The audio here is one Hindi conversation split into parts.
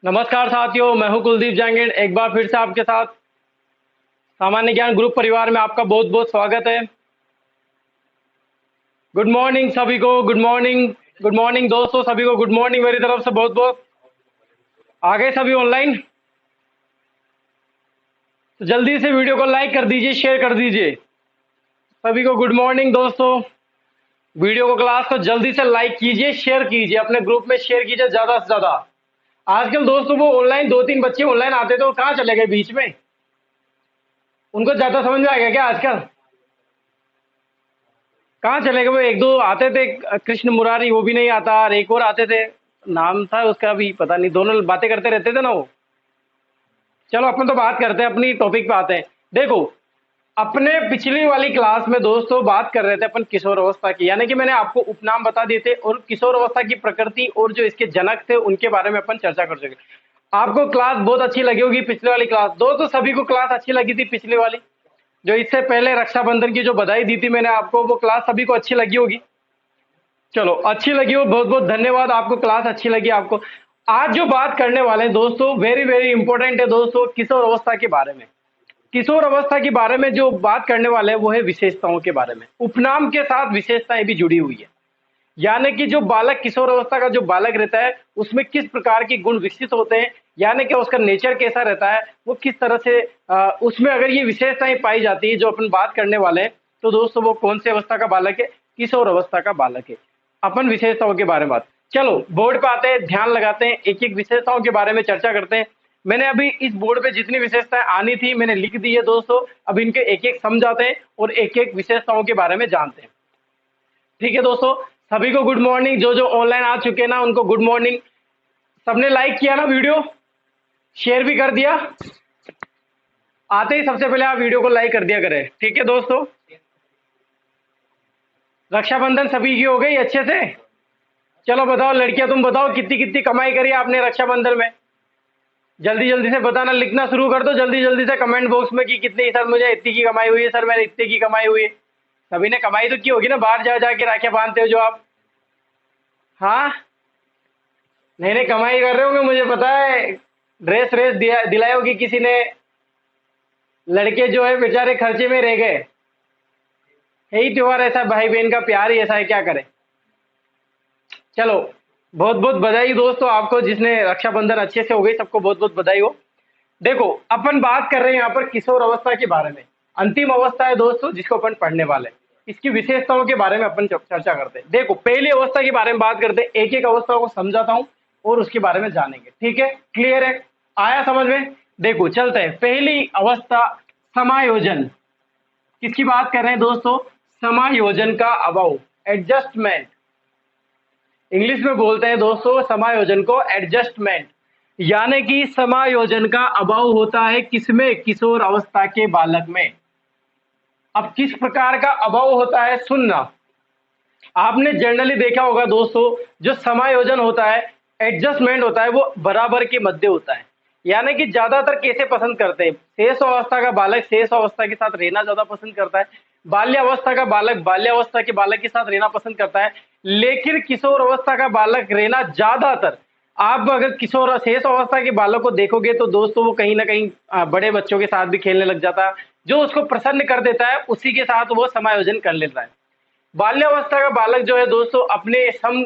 नमस्कार साथियों, मैं हूं कुलदीप जैंगिड़। एक बार फिर से आपके साथ सामान्य ज्ञान ग्रुप परिवार में आपका बहुत बहुत स्वागत है। गुड मॉर्निंग सभी को, गुड मॉर्निंग दोस्तों, सभी को गुड मॉर्निंग मेरी तरफ से बहुत बहुत। आ गए सभी ऑनलाइन? तो जल्दी से वीडियो को लाइक कर दीजिए, शेयर कर दीजिए। सभी को गुड मॉर्निंग दोस्तों। वीडियो को, क्लास को जल्दी से लाइक कीजिए, शेयर कीजिए, अपने ग्रुप में शेयर कीजिए ज्यादा से ज्यादा। आजकल दोस्तों वो ऑनलाइन दो तीन बच्चे ऑनलाइन आते थे, वो कहाँ चले गए बीच में? उनको ज्यादा समझ में आ गया क्या आजकल? कहाँ चले गए? वो एक दो आते थे, कृष्ण मुरारी, वो भी नहीं आता, और एक और आते थे, नाम था उसका भी पता नहीं, दोनों बातें करते रहते थे ना वो। चलो अपन तो बात करते हैं, अपनी टॉपिक पे आते हैं। देखो, अपने पिछली वाली क्लास में दोस्तों बात कर रहे थे अपन किशोर अवस्था की, यानी कि मैंने आपको उपनाम बता दिए थे और किशोर अवस्था की प्रकृति और जो इसके जनक थे उनके बारे में अपन चर्चा कर चुके। आपको क्लास बहुत अच्छी लगी होगी, पिछले वाली क्लास। दोस्तों सभी को क्लास अच्छी लगी थी पिछली वाली, जो इससे पहले रक्षाबंधन की जो बधाई दी थी मैंने आपको, वो क्लास सभी को अच्छी लगी होगी। चलो, अच्छी लगी हो, बहुत बहुत धन्यवाद, आपको क्लास अच्छी लगी आपको। आज जो बात करने वाले हैं दोस्तों, वेरी वेरी इंपॉर्टेंट है दोस्तों, किशोर अवस्था के बारे में। किशोर अवस्था के बारे में जो बात करने वाले हैं वो है विशेषताओं के बारे में। उपनाम के साथ विशेषताएं भी जुड़ी हुई है, यानी कि जो बालक किशोर अवस्था का जो बालक रहता है उसमें किस प्रकार के गुण विकसित होते हैं, यानी कि उसका नेचर कैसा रहता है, वो किस तरह से उसमें अगर ये विशेषताएं पाई जाती है जो अपन बात करने वाले हैं, तो दोस्तों वो कौन सी अवस्था का बालक है? किशोर अवस्था का बालक है। अपन विशेषताओं के बारे में बात, चलो बोर्ड पे आते हैं, ध्यान लगाते हैं, एक एक विशेषताओं के बारे में चर्चा करते हैं। मैंने अभी इस बोर्ड पे जितनी विशेषताएं आनी थी मैंने लिख दी है दोस्तों। अब इनके एक एक समझाते हैं और एक एक विशेषताओं के बारे में जानते हैं। ठीक है दोस्तों, सभी को गुड मॉर्निंग। जो जो ऑनलाइन आ चुके हैं ना उनको गुड मॉर्निंग। सबने लाइक किया ना वीडियो, शेयर भी कर दिया? आते ही सबसे पहले आप वीडियो को लाइक कर दिया करें, ठीक है दोस्तों। रक्षाबंधन सभी की हो गई अच्छे से? चलो बताओ लड़कियां, तुम बताओ कितनी कितनी कमाई करी आपने रक्षाबंधन में? जल्दी जल्दी से बताना, लिखना शुरू कर दो जल्दी जल्दी से कमेंट बॉक्स में कि कितनी, सर मुझे इतनी की कमाई हुई है, सर मैंने इतने की कमाई हुई है। सभी ने कमाई तो की होगी ना, बाहर जा जाके राखियां बांधते हो जो आप। हाँ, नहीं नहीं कमाई कर रहे होंगे मुझे पता है। ड्रेस व्रेस दिलाई होगी किसी ने। लड़के जो है बेचारे खर्चे में रह गए। यही त्योहार ऐसा, भाई बहन का प्यार ही ऐसा है, क्या करें। चलो, बहुत बहुत बधाई दोस्तों आपको, जिसने रक्षाबंधन अच्छे से हो गई, सबको बहुत बहुत बधाई हो। देखो, अपन बात कर रहे हैं यहाँ पर किशोर अवस्था के बारे में। अंतिम अवस्था है दोस्तों जिसको अपन पढ़ने वाले हैं। इसकी विशेषताओं के बारे में अपन चर्चा करते हैं। देखो, पहली अवस्था के बारे में बात करते हैं, एक एक अवस्था को समझाता हूं और उसके बारे में जानेंगे। ठीक है, क्लियर है, आया समझ में? देखो चलते हैं। पहली अवस्था, समायोजन। किसकी बात कर रहे हैं दोस्तों? समायोजन का अभाव, एडजस्टमेंट। इंग्लिश में बोलते हैं दोस्तों समायोजन को एडजस्टमेंट, यानी कि समायोजन का अभाव होता है किसमें? किशोर अवस्था के बालक में। अब किस प्रकार का अभाव होता है सुनना। आपने जनरली देखा होगा दोस्तों, जो समायोजन होता है, एडजस्टमेंट होता है, वो बराबर के मध्य होता है। यानी कि ज्यादातर कैसे पसंद करते हैं? शेष अवस्था का बालक शेष अवस्था के साथ रहना ज्यादा पसंद करता है, बाल्यावस्था का बालक बाल्यावस्था के बालक के साथ रहना पसंद करता है। लेकिन किशोर अवस्था का बालक रहना ज्यादातर, आप अगर किशोर शेष अवस्था के बालक को देखोगे तो दोस्तों वो कहीं ना कहीं बड़े बच्चों के साथ भी खेलने लग जाता है। जो उसको प्रसन्न कर देता है उसी के साथ वो समायोजन कर लेता है। बाल्यावस्था का बालक जो है दोस्तों अपने सम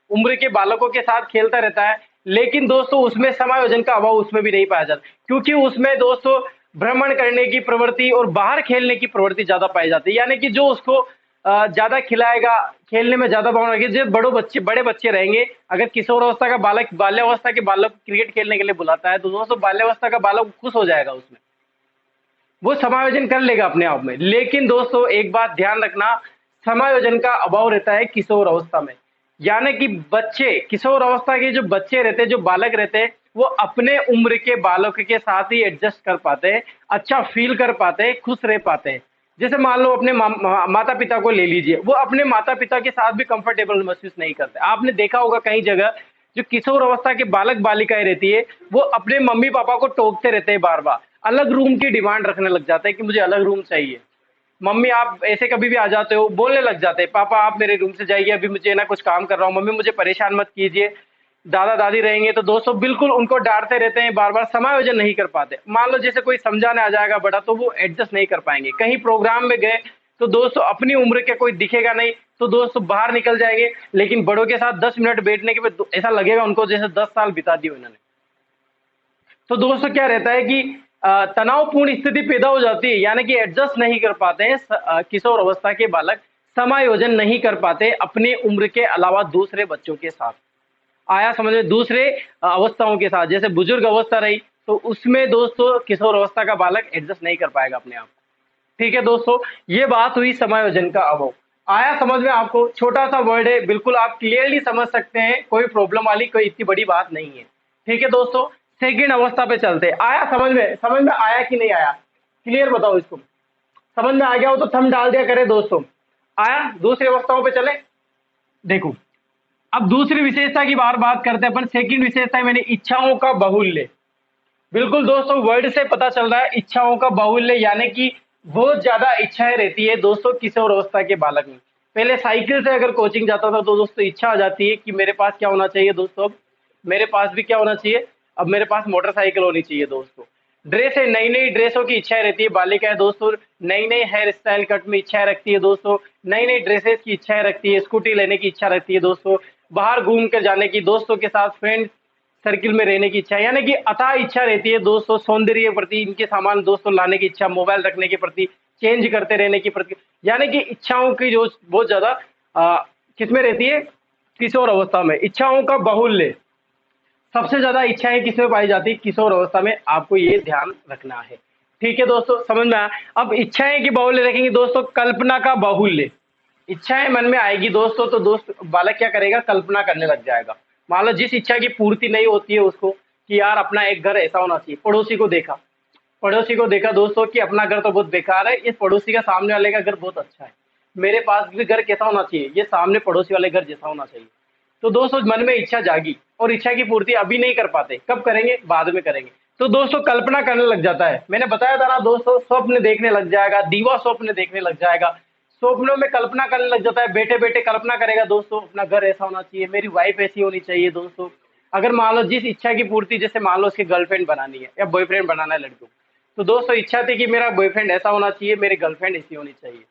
उम्र के बालकों के साथ खेलता रहता है, लेकिन दोस्तों उसमें समायोजन का अभाव उसमें भी नहीं पाया जाता, क्योंकि उसमें दोस्तों भ्रमण करने की प्रवृत्ति और बाहर खेलने की प्रवृत्ति ज्यादा पाई जाती है। यानी कि जो उसको ज्यादा खिलाएगा, खेलने में ज्यादा भावना रहेगी। जो बड़े बच्चे रहेंगे, अगर किशोर अवस्था का बालक बाल्यावस्था के बालक क्रिकेट खेलने के लिए बुलाता है तो दोस्तों बाल्यावस्था का बालक खुश हो जाएगा, उसमें वो समायोजन कर लेगा अपने आप में। लेकिन दोस्तों एक बात ध्यान रखना, समायोजन का अभाव रहता है किशोर अवस्था में। यानी कि बच्चे, किशोर अवस्था के जो बच्चे रहते हैं, जो बालक रहते हैं, वो अपने उम्र के बालक के साथ ही एडजस्ट कर पाते हैं, अच्छा फील कर पाते हैं, खुश रह पाते हैं। जैसे मान लो अपने माता पिता को ले लीजिए, वो अपने माता पिता के साथ भी कंफर्टेबल महसूस नहीं करते। आपने देखा होगा कई जगह जो किशोर अवस्था के बालक बालिकाएं रहती है, वो अपने मम्मी पापा को टोकते रहते हैं, बार बार अलग रूम की डिमांड रखने लग जाते हैं कि मुझे अलग रूम चाहिए। मम्मी आप ऐसे कभी भी आ जाते हो, बोलने लग जाते हैं, पापा आप मेरे रूम से जाइए, अभी मुझे ना कुछ काम कर रहा हूँ, मम्मी मुझे परेशान मत कीजिए। दादा दादी रहेंगे तो दोस्तों बिल्कुल उनको डांटते रहते हैं, बार बार समायोजन नहीं कर पाते। मान लो जैसे कोई समझाने आ जाएगा बड़ा तो वो एडजस्ट नहीं कर पाएंगे। कहीं प्रोग्राम में गए तो दोस्तों अपनी उम्र के कोई दिखेगा नहीं तो दोस्तों बाहर निकल जाएंगे, लेकिन बड़ों के साथ 10 मिनट बैठने के बाद ऐसा लगेगा उनको जैसे 10 साल बिता दिए उन्होंने। तो दोस्तों क्या रहता है कि तनावपूर्ण स्थिति पैदा हो जाती है, यानी कि एडजस्ट नहीं कर पाते हैं किशोर अवस्था के बालक, समायोजन नहीं कर पाते अपने उम्र के अलावा दूसरे बच्चों के साथ। आया समझ में? दूसरे अवस्थाओं के साथ, जैसे बुजुर्ग अवस्था रही तो उसमें दोस्तों किशोर अवस्था का बालक एडजस्ट नहीं कर पाएगा अपने आप। ठीक है दोस्तों, ये बात हुई समायोजन का अभाव। आया समझ में आपको? छोटा सा वर्ड है, बिल्कुल आप क्लियरली समझ सकते हैं, कोई प्रॉब्लम वाली कोई इतनी बड़ी बात नहीं है। ठीक है दोस्तों, सेकंड अवस्था पे चलते हैं। आया समझ में? समझ में आया कि नहीं आया? क्लियर बताओ इसको। समझ में आ गया हो तो थंब डाल दिया करे दोस्तों। आया? दूसरी अवस्थाओं पे चले। देखो अब दूसरी विशेषता की बात करते हैं अपन। सेकंड विशेषता है मैंने इच्छाओं का बाहुल्य। बिल्कुल दोस्तों, वर्ड से पता चल रहा है इच्छाओं का बाहुल्य, यानी कि बहुत ज्यादा इच्छाएं रहती है दोस्तों किशोर अवस्था के बालक में। पहले साइकिल से अगर कोचिंग जाता था तो दोस्तों इच्छा आ जाती है कि मेरे पास क्या होना चाहिए दोस्तों, अब मेरे पास भी क्या होना चाहिए, अब मेरे पास मोटरसाइकिल होनी चाहिए दोस्तों। ड्रेस है, नई नई ड्रेसों की इच्छाएं रहती है बालिका है दोस्तों, नई नई हेयर स्टाइल कट में इच्छाएं रखती है दोस्तों, नई नई ड्रेसेस की इच्छाएं रखती है, स्कूटी लेने की इच्छा रखती है दोस्तों, बाहर घूम कर जाने की, दोस्तों के साथ फ्रेंड सर्किल में रहने की इच्छा, यानी कि अथाह इच्छा रहती है दोस्तों सौंदर्य के प्रति, इनके सामान दोस्तों लाने की इच्छा, मोबाइल रखने के प्रति, चेंज करते रहने की प्रति, यानी कि इच्छाओं की जो बहुत ज्यादा किसमें रहती है, किशोर अवस्था में। इच्छाओं का बाहुल्य, सबसे ज्यादा इच्छाएं किसमें पाई जाती है, किशोर अवस्था में। आपको ये ध्यान रखना है। ठीक है दोस्तों, समझ में आया? अब इच्छाएं की बाहुल्य देखेंगे दोस्तों, कल्पना का बाहुल्य। इच्छाएं मन में आएगी दोस्तों तो दोस्त बालक क्या करेगा, कल्पना करने लग जाएगा। मान लो जिस इच्छा की पूर्ति नहीं होती है उसको, कि यार अपना एक घर ऐसा होना चाहिए, पड़ोसी को देखा दोस्तों कि अपना घर तो बहुत बेकार है, इस पड़ोसी का सामने वाले का घर बहुत अच्छा है, मेरे पास भी घर कैसा होना चाहिए, ये सामने पड़ोसी वाले घर जैसा होना चाहिए। तो दोस्तों मन में इच्छा जागी और इच्छा की पूर्ति अभी नहीं कर पाते, कब करेंगे, बाद में करेंगे। तो दोस्तों कल्पना करने लग जाता है। मैंने बताया था ना दोस्तों, स्वप्न देखने लग जाएगा, दीवा स्वप्न देखने लग जाएगा, स्वप्नों में कल्पना करने लग जाता है, बैठे बैठे कल्पना करेगा दोस्तों अपना घर ऐसा होना चाहिए, मेरी वाइफ ऐसी होनी चाहिए दोस्तों। अगर मान लो जिस इच्छा की पूर्ति, जैसे मान लो उसकी गर्लफ्रेंड बनानी है या बॉयफ्रेंड बनाना है लड़कों, तो दोस्तों इच्छा थी कि मेरा बॉयफ्रेंड ऐसा होना चाहिए, मेरी गर्लफ्रेंड ऐसी होनी चाहिए।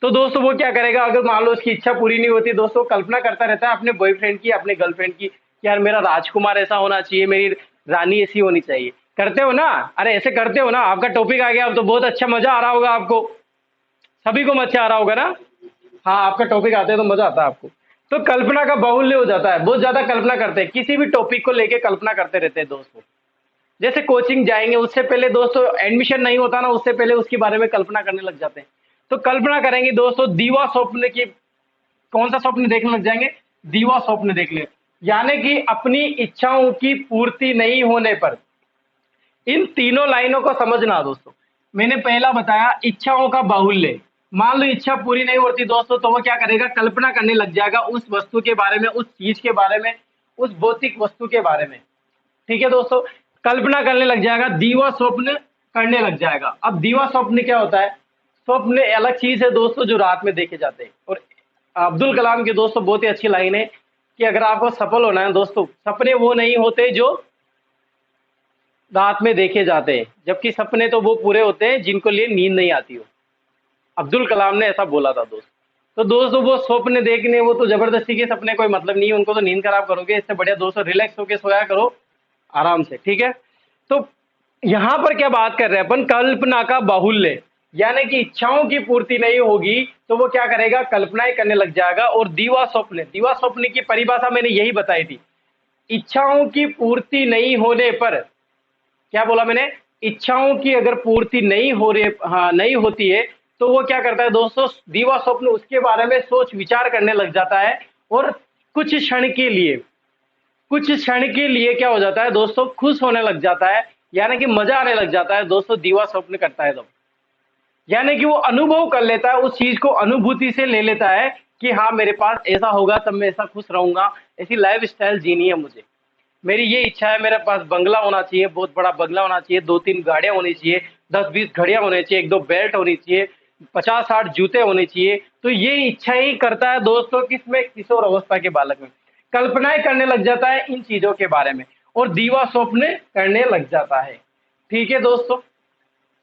तो दोस्तों वो क्या करेगा, अगर मान लो उसकी इच्छा पूरी नहीं होती दोस्तों, कल्पना करता रहता है अपने बॉयफ्रेंड की, अपने गर्लफ्रेंड की, कि यार मेरा राजकुमार ऐसा होना चाहिए, मेरी रानी ऐसी होनी चाहिए। करते हो ना? अरे ऐसे करते हो ना? आपका टॉपिक आ गया, अब तो बहुत अच्छा मजा आ रहा होगा आपको, सभी को मजा आ रहा होगा ना? हाँ, आपका टॉपिक आते हैं तो मजा आता है आपको। तो कल्पना का बाहुल्य हो जाता है, बहुत ज्यादा कल्पना करते हैं, किसी भी टॉपिक को लेके कल्पना करते रहते हैं दोस्तों। जैसे कोचिंग जाएंगे उससे पहले दोस्तों, एडमिशन नहीं होता ना, उससे पहले उसके बारे में कल्पना करने लग जाते हैं। तो कल्पना करेंगे दोस्तों, दीवा स्वप्न की, कौन सा स्वप्न देखने लग जाएंगे, दीवा स्वप्न देख ले, यानी कि अपनी इच्छाओं की पूर्ति नहीं होने पर। इन तीनों लाइनों को समझना दोस्तों। मैंने पहला बताया इच्छाओं का बाहुल्य, मान लो इच्छा पूरी नहीं होती दोस्तों तो वो क्या करेगा, कल्पना करने लग जाएगा उस वस्तु के बारे में, उस चीज के बारे में, उस भौतिक वस्तु के बारे में। ठीक है दोस्तों, कल्पना करने लग जाएगा, दीवा स्वप्न करने लग जाएगा। अब दीवा स्वप्न क्या होता है, स्वप्न अलग चीज है दोस्तों जो रात में देखे जाते हैं। और अब्दुल कलाम की दोस्तों बहुत ही अच्छी लाइन है कि अगर आपको सफल होना है दोस्तों, सपने वो नहीं होते जो रात में देखे जाते हैं, जबकि सपने तो वो पूरे होते हैं जिनको लिए नींद नहीं आती हो। अब्दुल कलाम ने ऐसा बोला था दोस्त। तो दोस्तों वो स्वप्न देखने, वो तो जबरदस्ती के सपने कोई मतलब नहीं है, उनको तो नींद खराब करोगे, इससे बढ़िया दोस्तों रिलैक्स होके सोया करो आराम से। ठीक है, तो यहां पर क्या बात कर रहे हैं अपन, कल्पना का बाहुल्य, यानी कि इच्छाओं की पूर्ति नहीं होगी तो वो क्या करेगा, कल्पनाएं करने लग जाएगा। और दीवा स्वप्न, दीवा स्वप्न की परिभाषा मैंने यही बताई थी, इच्छाओं की पूर्ति नहीं होने पर, क्या बोला मैंने, इच्छाओं की अगर पूर्ति नहीं हो रही, हाँ नहीं होती है, तो वो क्या करता है दोस्तों, दीवा स्वप्न उसके बारे में सोच विचार करने लग जाता है। और कुछ क्षण के लिए, कुछ क्षण के लिए क्या हो जाता है दोस्तों, खुश होने लग जाता है, यानी कि मजा आने लग जाता है दोस्तों, दीवा स्वप्न करता है तो, यानी कि वो अनुभव कर लेता है, उस चीज को अनुभूति से ले लेता है कि हाँ मेरे पास ऐसा होगा तब मैं ऐसा खुश रहूंगा, ऐसी लाइफ स्टाइल जीनी है मुझे, मेरी ये इच्छा है, मेरे पास बंगला होना चाहिए, बहुत बड़ा बंगला होना चाहिए, 2-3 गाड़ियां होनी चाहिए, 10-20 घड़ियां होनी चाहिए, 1-2 बेल्ट होनी चाहिए, 50-60 जूते होने चाहिए। तो ये इच्छा ही करता है दोस्तों किसमें, किशोर अवस्था के बालक में। कल्पनाएं करने लग जाता है इन चीजों के बारे में और दीवा स्वप्न करने लग जाता है। ठीक है दोस्तों,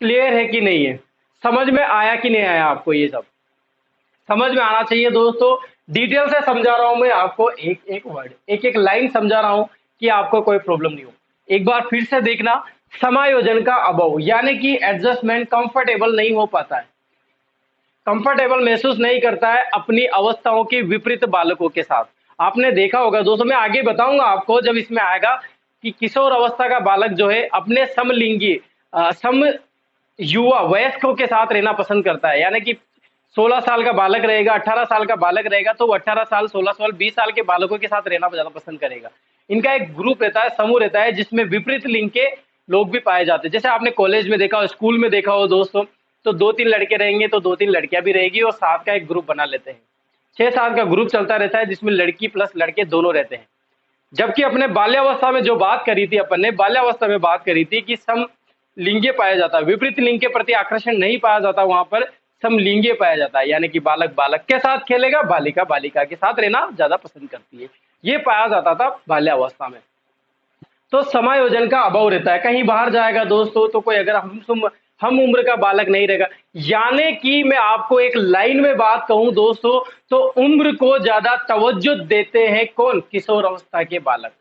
क्लियर है कि नहीं है? समझ में आया कि नहीं आया आपको? ये सब समझ में आना चाहिए दोस्तों। डिटेल से समझा रहा हूं मैं आपको, एक एक वर्ड, एक एक लाइन समझा रहा हूं कि आपको कोई प्रॉब्लम नहीं हो। एक बार फिर से देखना, समायोजन का अभाव यानी कि एडजस्टमेंट, कंफर्टेबल नहीं हो पाता है, कंफर्टेबल महसूस नहीं करता है अपनी अवस्थाओं के विपरीत बालकों के साथ। आपने देखा होगा दोस्तों, मैं आगे बताऊंगा आपको जब इसमें आएगा कि किशोर अवस्था का बालक जो है अपने समलिंगी सम युवा वयस्कों के साथ रहना पसंद करता है। यानी कि 16 साल का बालक रहेगा, 18 साल का बालक रहेगा, तो वो 18 साल, 16 साल, 20 साल के बालकों के साथ रहना ज्यादा पसंद करेगा। इनका एक ग्रुप रहता है, समूह रहता है, जिसमें विपरीत लिंग के लोग भी पाए जाते हैं। जैसे आपने कॉलेज में देखा हो, स्कूल में देखा हो दोस्तों, तो 2-3 लड़के रहेंगे तो 2-3 लड़कियां भी रहेगी और साथ का एक ग्रुप बना लेते हैं। 6-7 का ग्रुप चलता रहता है जिसमें लड़की प्लस लड़के दोनों रहते हैं। जबकि अपने बाल्यावस्था में जो बात करी थी, अपन ने बाल्यावस्था में बात करी थी कि समलिंगीय पाया जाता है, विपरीत लिंग के प्रति आकर्षण नहीं पाया जाता, वहां पर समलिंगीय पाया जाता है। यानी कि बालक बालक के साथ खेलेगा, बालिका बालिका के साथ रहना ज्यादा पसंद करती है। ये पाया जाता था बाल्यावस्था में। तो समायोजन का अभाव रहता है। कहीं बाहर जाएगा दोस्तों तो कोई अगर हम उम्र का बालक नहीं रहेगा। यानी कि मैं आपको एक लाइन में बात कहूं दोस्तों, तो उम्र को ज्यादा तवज्जो देते हैं कौन? किशोर अवस्था के बालक।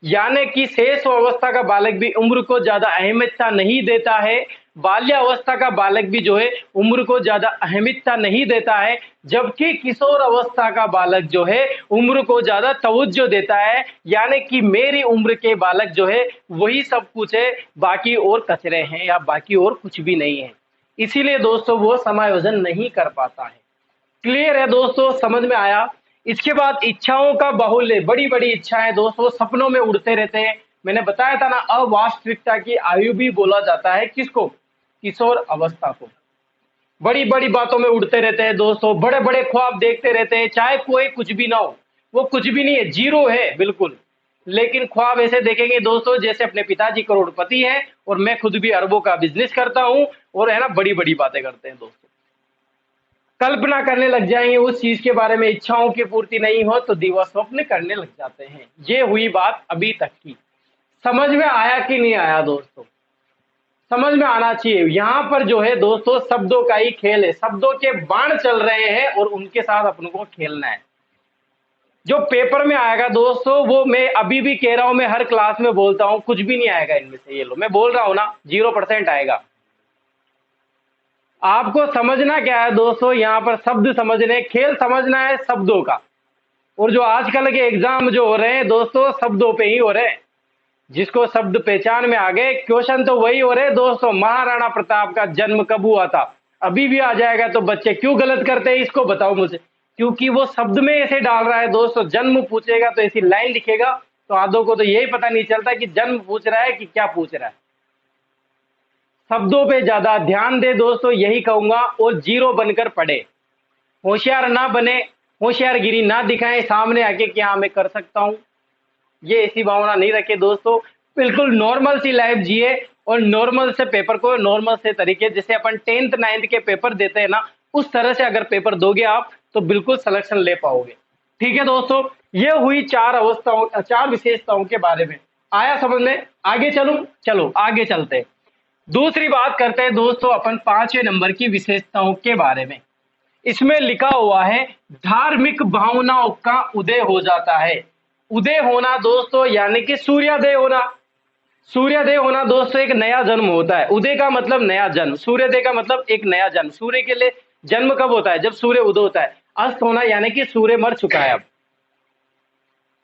यानी कि शेष अवस्था का बालक भी उम्र को ज्यादा अहमियता नहीं देता है, बाल्यावस्था का बालक भी जो है उम्र को ज्यादा अहमियता नहीं देता है, जबकि किशोर अवस्था का बालक जो है उम्र को ज्यादा तवज्जो देता है। यानी कि मेरी उम्र के बालक जो है वही सब कुछ है, बाकी और कचरे हैं या बाकी और कुछ भी नहीं है। इसीलिए दोस्तों वो समायोजन नहीं कर पाता है। क्लियर है दोस्तों? समझ में आया? इसके बाद इच्छाओं का बाहुल्य, बड़ी बड़ी इच्छाएं दोस्तों, सपनों में उड़ते रहते हैं। मैंने बताया था ना, अवास्तविकता की आयु भी बोला जाता है किसको? किशोर अवस्था को। बड़ी बड़ी बातों में उड़ते रहते हैं दोस्तों, बड़े बड़े ख्वाब देखते रहते हैं, चाहे कोई कुछ भी ना हो, वो कुछ भी नहीं है, जीरो है बिल्कुल। लेकिन ख्वाब ऐसे देखेंगे दोस्तों जैसे अपने पिताजी करोड़पति हैं और मैं खुद भी अरबों का बिजनेस करता हूं, और है ना, बड़ी बड़ी बातें करते हैं दोस्तों। कल्पना करने लग जाएंगे उस चीज के बारे में, इच्छाओं की पूर्ति नहीं हो तो दीवा स्वप्न करने लग जाते हैं। ये हुई बात अभी तक की। समझ में आया कि नहीं आया दोस्तों? समझ में आना चाहिए। यहां पर जो है दोस्तों शब्दों का ही खेल है, शब्दों के बाण चल रहे हैं और उनके साथ अपन को खेलना है। जो पेपर में आएगा दोस्तों, वो मैं अभी भी कह रहा हूं, मैं हर क्लास में बोलता हूं, कुछ भी नहीं आएगा इनमें से। ये लो, मैं बोल रहा हूं ना, 0% आएगा। आपको समझना क्या है दोस्तों, यहाँ पर शब्द समझने, खेल समझना है शब्दों का। और जो आजकल के एग्जाम जो हो रहे हैं दोस्तों, शब्दों पे ही हो रहे हैं। जिसको शब्द पहचान में आ गए, क्वेश्चन तो वही हो रहे हैं दोस्तों। महाराणा प्रताप का जन्म कब हुआ था, अभी भी आ जाएगा। तो बच्चे क्यों गलत करते हैं इसको बताओ मुझे? क्योंकि वो शब्द में ऐसे डाल रहा है दोस्तों। जन्म पूछेगा तो ऐसी लाइन लिखेगा, तो आधों को तो यही पता नहीं चलता कि जन्म पूछ रहा है कि क्या पूछ रहा है। शब्दों पे ज्यादा ध्यान दे दोस्तों, यही कहूंगा। और जीरो बनकर पढ़े, होशियार ना बने, होशियारगिरी ना दिखाएं सामने आके कि हाँ मैं कर सकता हूं। ये ऐसी भावना नहीं रखे दोस्तों। बिल्कुल नॉर्मल सी लाइफ जिए और नॉर्मल से पेपर को नॉर्मल से तरीके, जैसे अपन 10th 9th के पेपर देते हैं ना, उस तरह से अगर पेपर दोगे आप तो बिल्कुल सिलेक्शन ले पाओगे। ठीक है दोस्तों, ये हुई 4 अवस्थाओं, 4 विशेषताओं के बारे में। आया समझ में? आगे चलूं? चलो आगे चलते हैं। दूसरी बात करते हैं दोस्तों अपन 5वें नंबर की विशेषताओं के बारे में। इसमें लिखा हुआ है धार्मिक भावनाओं का उदय हो जाता है। उदय होना दोस्तों यानी कि सूर्योदय होना। सूर्योदय होना दोस्तों एक नया जन्म होता है। उदय का मतलब नया जन्म, सूर्योदय का मतलब एक नया जन्म। सूर्य के लिए जन्म कब होता है? जब सूर्य उदय होता है। अस्त होना यानी कि सूर्य मर चुका है अब।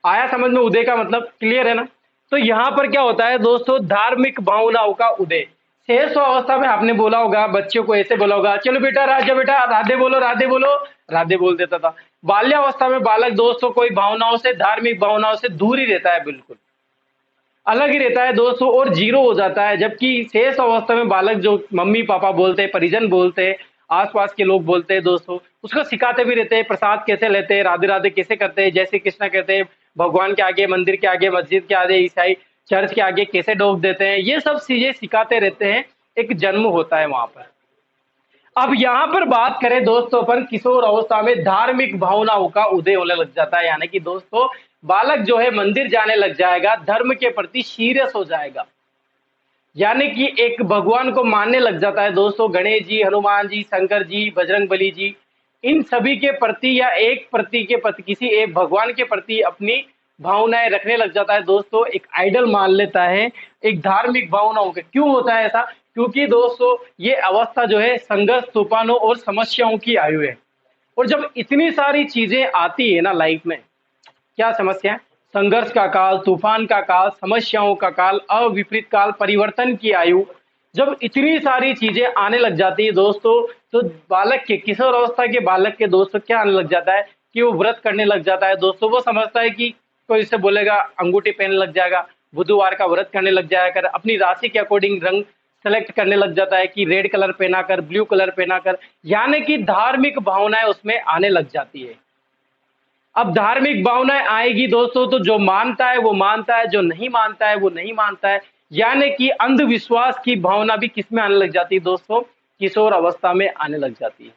आया समझ में उदय का मतलब? क्लियर है ना? तो यहां पर क्या होता है दोस्तों, धार्मिक भावनाओं का उदय। शेष अवस्था में आपने बोला होगा, बच्चों को ऐसे बोला होगा, चलो बेटा राजा, बेटा राधे बोलो, राधे बोलो, राधे बोल देता था। बाल्यावस्था में बालक दोस्तों कोई भावनाओं से, धार्मिक भावनाओं से दूर ही रहता है, बिल्कुल अलग ही रहता है दोस्तों, और जीरो हो जाता है। जबकि शेष अवस्था में बालक जो मम्मी पापा बोलते हैं, परिजन बोलते हैं, आसपास के लोग बोलते हैं दोस्तों, उसको सिखाते भी रहते हैं, प्रसाद कैसे लेते हैं, राधे राधे कैसे करते हैं, जय श्री कृष्ण कहते हैं, भगवान के आगे, मंदिर के आगे, मस्जिद के आगे, ईसाई चर्च के आगे कैसे डोब देते हैं, ये सब चीजें सिखाते रहते हैं। एक जन्म होता है वहां पर। अब यहाँ पर बात करें दोस्तों, अपन किशोर अवस्था में धार्मिक भावनाओं का उदय होने लग जाता है, यानी कि दोस्तों बालक जो है मंदिर जाने लग जाएगा, धर्म के प्रति सीरियस हो जाएगा, यानी कि एक भगवान को मानने लग जाता है दोस्तों। गणेश जी, हनुमान जी, शंकर जी, बजरंग बली जी, इन सभी के प्रति या एक प्रति के प्रति, किसी एक भगवान के प्रति अपनी भावनाएं रखने लग जाता है दोस्तों, एक आइडल मान लेता है, एक धार्मिक भावनाओं के। क्यों होता है ऐसा? क्योंकि दोस्तों ये अवस्था जो है संघर्ष, तूफानों और समस्याओं की आयु है। और जब इतनी सारी चीजें आती है ना लाइफ में, क्या समस्या है? संघर्ष का काल, तूफान का काल, समस्याओं का काल, अविपरीत काल, परिवर्तन की आयु, जब इतनी सारी चीजें आने लग जाती है दोस्तों, तो बालक के, किशोर अवस्था के बालक के दोस्तों क्या आने लग जाता है कि वो व्रत करने लग जाता है दोस्तों। वो समझता है कि कोई इससे बोलेगा अंगूठी पहनने लग जाएगा, बुधवार का व्रत करने लग जाया कर, अपनी राशि के अकॉर्डिंग रंग सेलेक्ट करने लग जाता है कि रेड कलर पहना कर, ब्लू कलर पहना कर, यानी कि धार्मिक भावनाएं उसमें आने लग जाती है। अब धार्मिक भावनाएं आएगी दोस्तों, तो जो मानता है वो मानता है, जो नहीं मानता है वो नहीं मानता है, यानी कि अंधविश्वास की भावना भी किसमें आने लग जाती है दोस्तों? किशोर अवस्था में आने लग जाती है।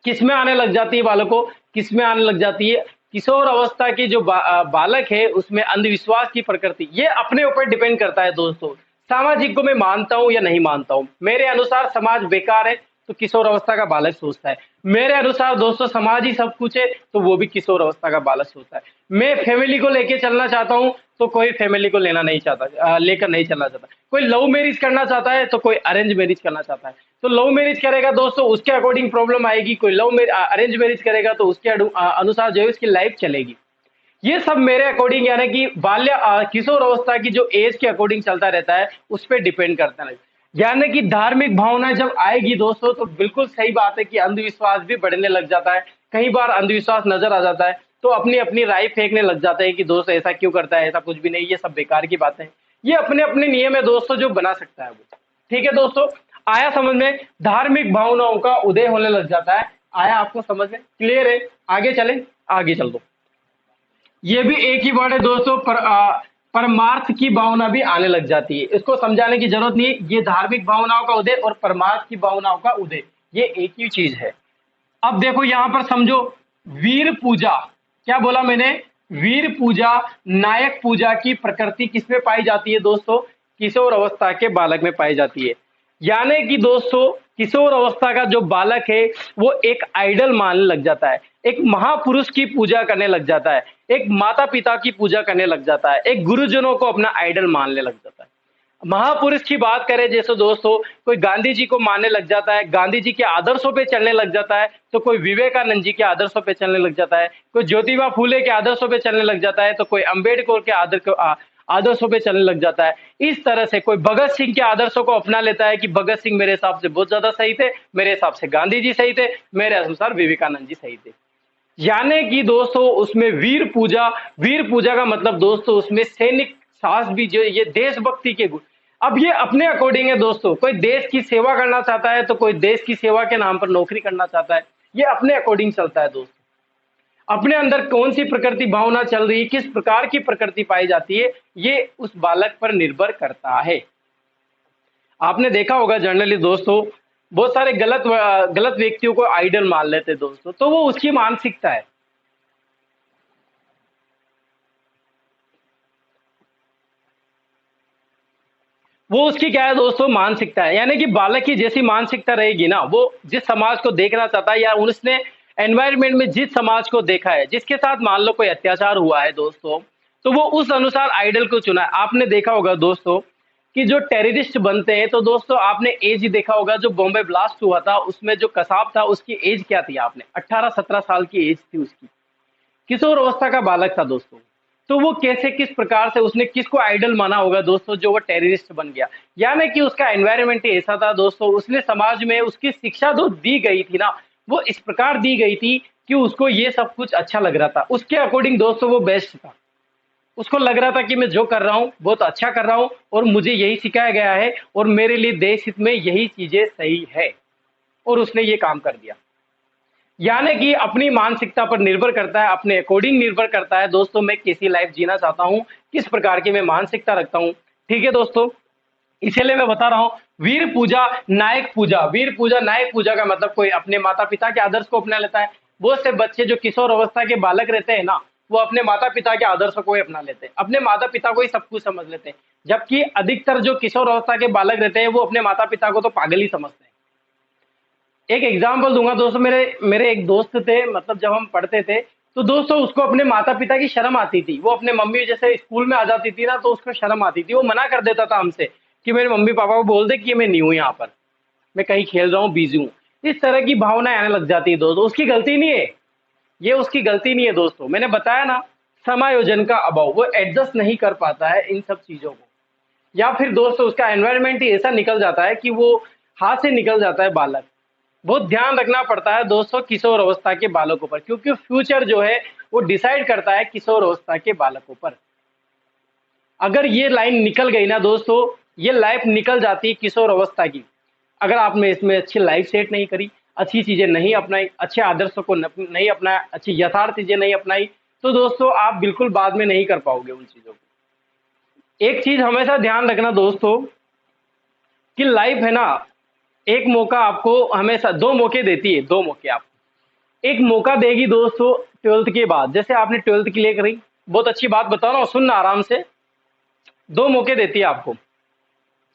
किसमें आने लग जाती है बालकों? किसमें आने लग जाती है? किशोर अवस्था की जो बालक है उसमें अंधविश्वास की प्रकृति, ये अपने ऊपर डिपेंड करता है दोस्तों। सामाजिक को मैं मानता हूं या नहीं मानता हूं, मेरे अनुसार समाज बेकार है तो किशोर अवस्था का बालक सोचता है। मेरे अनुसार दोस्तों समाज ही सब कुछ है तो वो भी किशोर अवस्था का बालक सोचता है। मैं फैमिली को लेके चलना चाहता हूं तो कोई फैमिली को लेना नहीं चाहता, लेकर नहीं चलना चाहता। कोई लव मैरिज करना चाहता है तो कोई अरेंज मैरिज करना चाहता है। तो लव मैरिज करेगा दोस्तों उसके अकॉर्डिंग प्रॉब्लम आएगी, कोई अरेंज मैरिज करेगा तो उसके अनुसार जो है उसकी लाइफ चलेगी। ये सब मेरे अकॉर्डिंग, यानी कि किशोर अवस्था की जो एज के अकॉर्डिंग चलता रहता है, उस पर डिपेंड करता है। यानी कि धार्मिक भावना जब आएगी दोस्तों तो बिल्कुल सही बात है कि अंधविश्वास भी बढ़ने लग जाता है। कई बार अंधविश्वास नजर आ जाता है तो अपनी अपनी राय फेंकने लग जाते हैं कि दोस्त ऐसा क्यों करता है, ऐसा कुछ भी नहीं, ये सब बेकार की बातें हैं। ये अपने अपने नियम है दोस्तों जो बना सकता है वो। ठीक है दोस्तों, आया समझ में? धार्मिक भावनाओं का उदय होने लग जाता है। आया आपको समझ में? क्लियर है? आगे चलें, आगे चल दो। ये भी एक ही वर्ड है दोस्तों, परमार्थ की भावना भी आने लग जाती है। इसको समझाने की जरूरत नहीं है, ये धार्मिक भावनाओं का उदय और परमार्थ की भावनाओं का उदय ये एक ही चीज है। अब देखो यहां पर समझो, वीर पूजा, क्या बोला मैंने? वीर पूजा, नायक पूजा की प्रकृति किसमें पाई जाती है दोस्तों? किशोर अवस्था के बालक में पाई जाती है। यानी कि दोस्तों किशोर अवस्था का जो बालक है वो एक आइडल मानने लग जाता है, एक महापुरुष की पूजा करने लग जाता है, एक माता पिता की पूजा करने लग जाता है, एक गुरुजनों को अपना आइडल मानने लग जाता है। महापुरुष की बात करें जैसे दोस्तों, कोई गांधी जी को मानने लग जाता है, गांधी जी के आदर्शों पे चलने लग जाता है, तो कोई विवेकानंद जी के आदर्शों पे चलने लग जाता है, कोई ज्योतिबा फूले के आदर्शों पे चलने लग जाता है, तो कोई अंबेडकर के आदर्शों पे चलने लग जाता है। इस तरह से कोई भगत सिंह के आदर्शों को अपना लेता है कि भगत सिंह मेरे हिसाब से बहुत ज्यादा सही थे, मेरे हिसाब से गांधी जी सही थे, मेरे अनुसार विवेकानंद जी सही थे। यानी कि दोस्तों उसमें वीर पूजा का मतलब दोस्तों उसमें सैनिक साहस भी, जो ये देशभक्ति के गुण। अब ये अपने अकॉर्डिंग है दोस्तों, कोई देश की सेवा करना चाहता है तो कोई देश की सेवा के नाम पर नौकरी करना चाहता है, ये अपने अकॉर्डिंग चलता है दोस्तों। अपने अंदर कौन सी प्रकृति भावना चल रही है, किस प्रकार की प्रकृति पाई जाती है, ये उस बालक पर निर्भर करता है। आपने देखा होगा जनरली दोस्तों बहुत सारे गलत व्यक्तियों को आइडल मान लेते हैं दोस्तों, तो वो उसकी मानसिकता है। वो उसकी क्या है दोस्तों? मानसिकता है। यानी कि बालक की जैसी मानसिकता रहेगी ना, वो जिस समाज को देखना चाहता है या उसने एनवायरमेंट में जिस समाज को देखा है, जिसके साथ मान लो कोई अत्याचार हुआ है दोस्तों, तो वो उस अनुसार आइडल को चुना है। आपने देखा होगा दोस्तों कि जो टेररिस्ट बनते हैं, तो दोस्तों आपने एज ही देखा होगा, जो बॉम्बे ब्लास्ट हुआ था उसमें जो कसाब था उसकी एज क्या थी? आपने 18-17 साल की एज थी उसकी, किशोर अवस्था का बालक था दोस्तों। तो वो कैसे, किस प्रकार से उसने किसको आइडल माना होगा दोस्तों, जो वो टेररिस्ट बन गया। यानी कि उसका एनवायरनमेंट ही ऐसा था दोस्तों, उसने समाज में उसकी शिक्षा जो दी गई थी ना, वो इस प्रकार दी गई थी कि उसको ये सब कुछ अच्छा लग रहा था, उसके अकॉर्डिंग दोस्तों वो बेस्ट था। उसको लग रहा था कि मैं जो कर रहा हूँ बहुत अच्छा कर रहा हूँ और मुझे यही सिखाया गया है और मेरे लिए देश हित में यही चीजें सही है, और उसने ये काम कर दिया। यानी कि अपनी मानसिकता पर निर्भर करता है, अपने अकॉर्डिंग निर्भर करता है दोस्तों, मैं कैसी लाइफ जीना चाहता हूं, किस प्रकार की मैं मानसिकता रखता हूं। ठीक है दोस्तों, इसीलिए मैं बता रहा हूँ, वीर पूजा नायक पूजा। वीर पूजा नायक पूजा का मतलब कोई अपने माता पिता के आदर्श को अपना लेता है। बहुत से बच्चे जो किशोर अवस्था के बालक रहते हैं ना, वो अपने माता पिता के आदर्श को ही अपना लेते हैं, अपने माता पिता को ही सब कुछ समझ लेते हैं। जबकि अधिकतर जो किशोर अवस्था के बालक रहते हैं वो अपने माता पिता को तो पागल ही समझते हैं। एक एग्जाम्पल दूंगा दोस्तों, मेरे मेरे एक दोस्त थे, मतलब जब हम पढ़ते थे तो दोस्तों उसको अपने माता पिता की शर्म आती थी। वो अपने मम्मी जैसे स्कूल में आ जाती थी ना, तो उसको शर्म आती थी, वो मना कर देता था हमसे कि मेरे मम्मी पापा को बोल दे कि मैं नहीं हूं यहाँ पर, मैं कहीं खेल रहा हूँ, बिजी हूँ। इस तरह की भावनाएं आने लग जाती है दोस्तों, उसकी गलती नहीं है, ये उसकी गलती नहीं है दोस्तों। मैंने बताया ना, समायोजन का अभाव, वो एडजस्ट नहीं कर पाता है इन सब चीजों को। या फिर दोस्तों उसका एनवायरनमेंट ही ऐसा निकल जाता है कि वो हाथ से निकल जाता है बालक। बहुत ध्यान रखना पड़ता है दोस्तों किशोर अवस्था के बालकों पर, क्योंकि फ्यूचर जो है वो डिसाइड करता है किशोर अवस्था के बालकों पर। अगर ये लाइन निकल गई ना दोस्तों, ये लाइफ निकल जाती है किशोर अवस्था की। अगर आपने इसमें अच्छी लाइफ सेट नहीं करी, अच्छी चीजें नहीं अपनाई, अच्छे आदर्शों को नहीं अपनाया, अच्छी यथार्थ चीजें नहीं अपनाई, तो दोस्तों आप बिल्कुल बाद में नहीं कर पाओगे उन चीजों को। एक चीज हमेशा ध्यान रखना दोस्तों कि लाइफ है ना, एक मौका आपको हमेशा, दो मौके देती है, दो मौके आपको एक मौका देगी दोस्तों। ट्वेल्थ के बाद, जैसे आपने ट्वेल्थ क्लियर करी, बहुत अच्छी बात बता रहा हूँ, सुनना आराम से। दो मौके देती है आपको।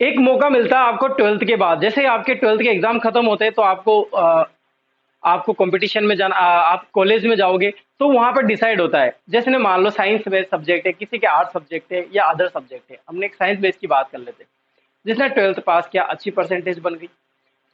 एक मौका मिलता है आपको ट्वेल्थ के बाद, जैसे आपके ट्वेल्थ के एग्जाम खत्म होते हैं तो आपको कंपटीशन में जाना, आप कॉलेज में जाओगे तो वहां पर डिसाइड होता है। जैसे ने मान लो साइंस बेस्ड सब्जेक्ट है, किसी के आर्ट सब्जेक्ट है या अदर सब्जेक्ट है, हमने एक साइंस बेस्ड की बात कर लेते हैं। जिसने ट्वेल्थ पास किया, अच्छी परसेंटेज बन गई,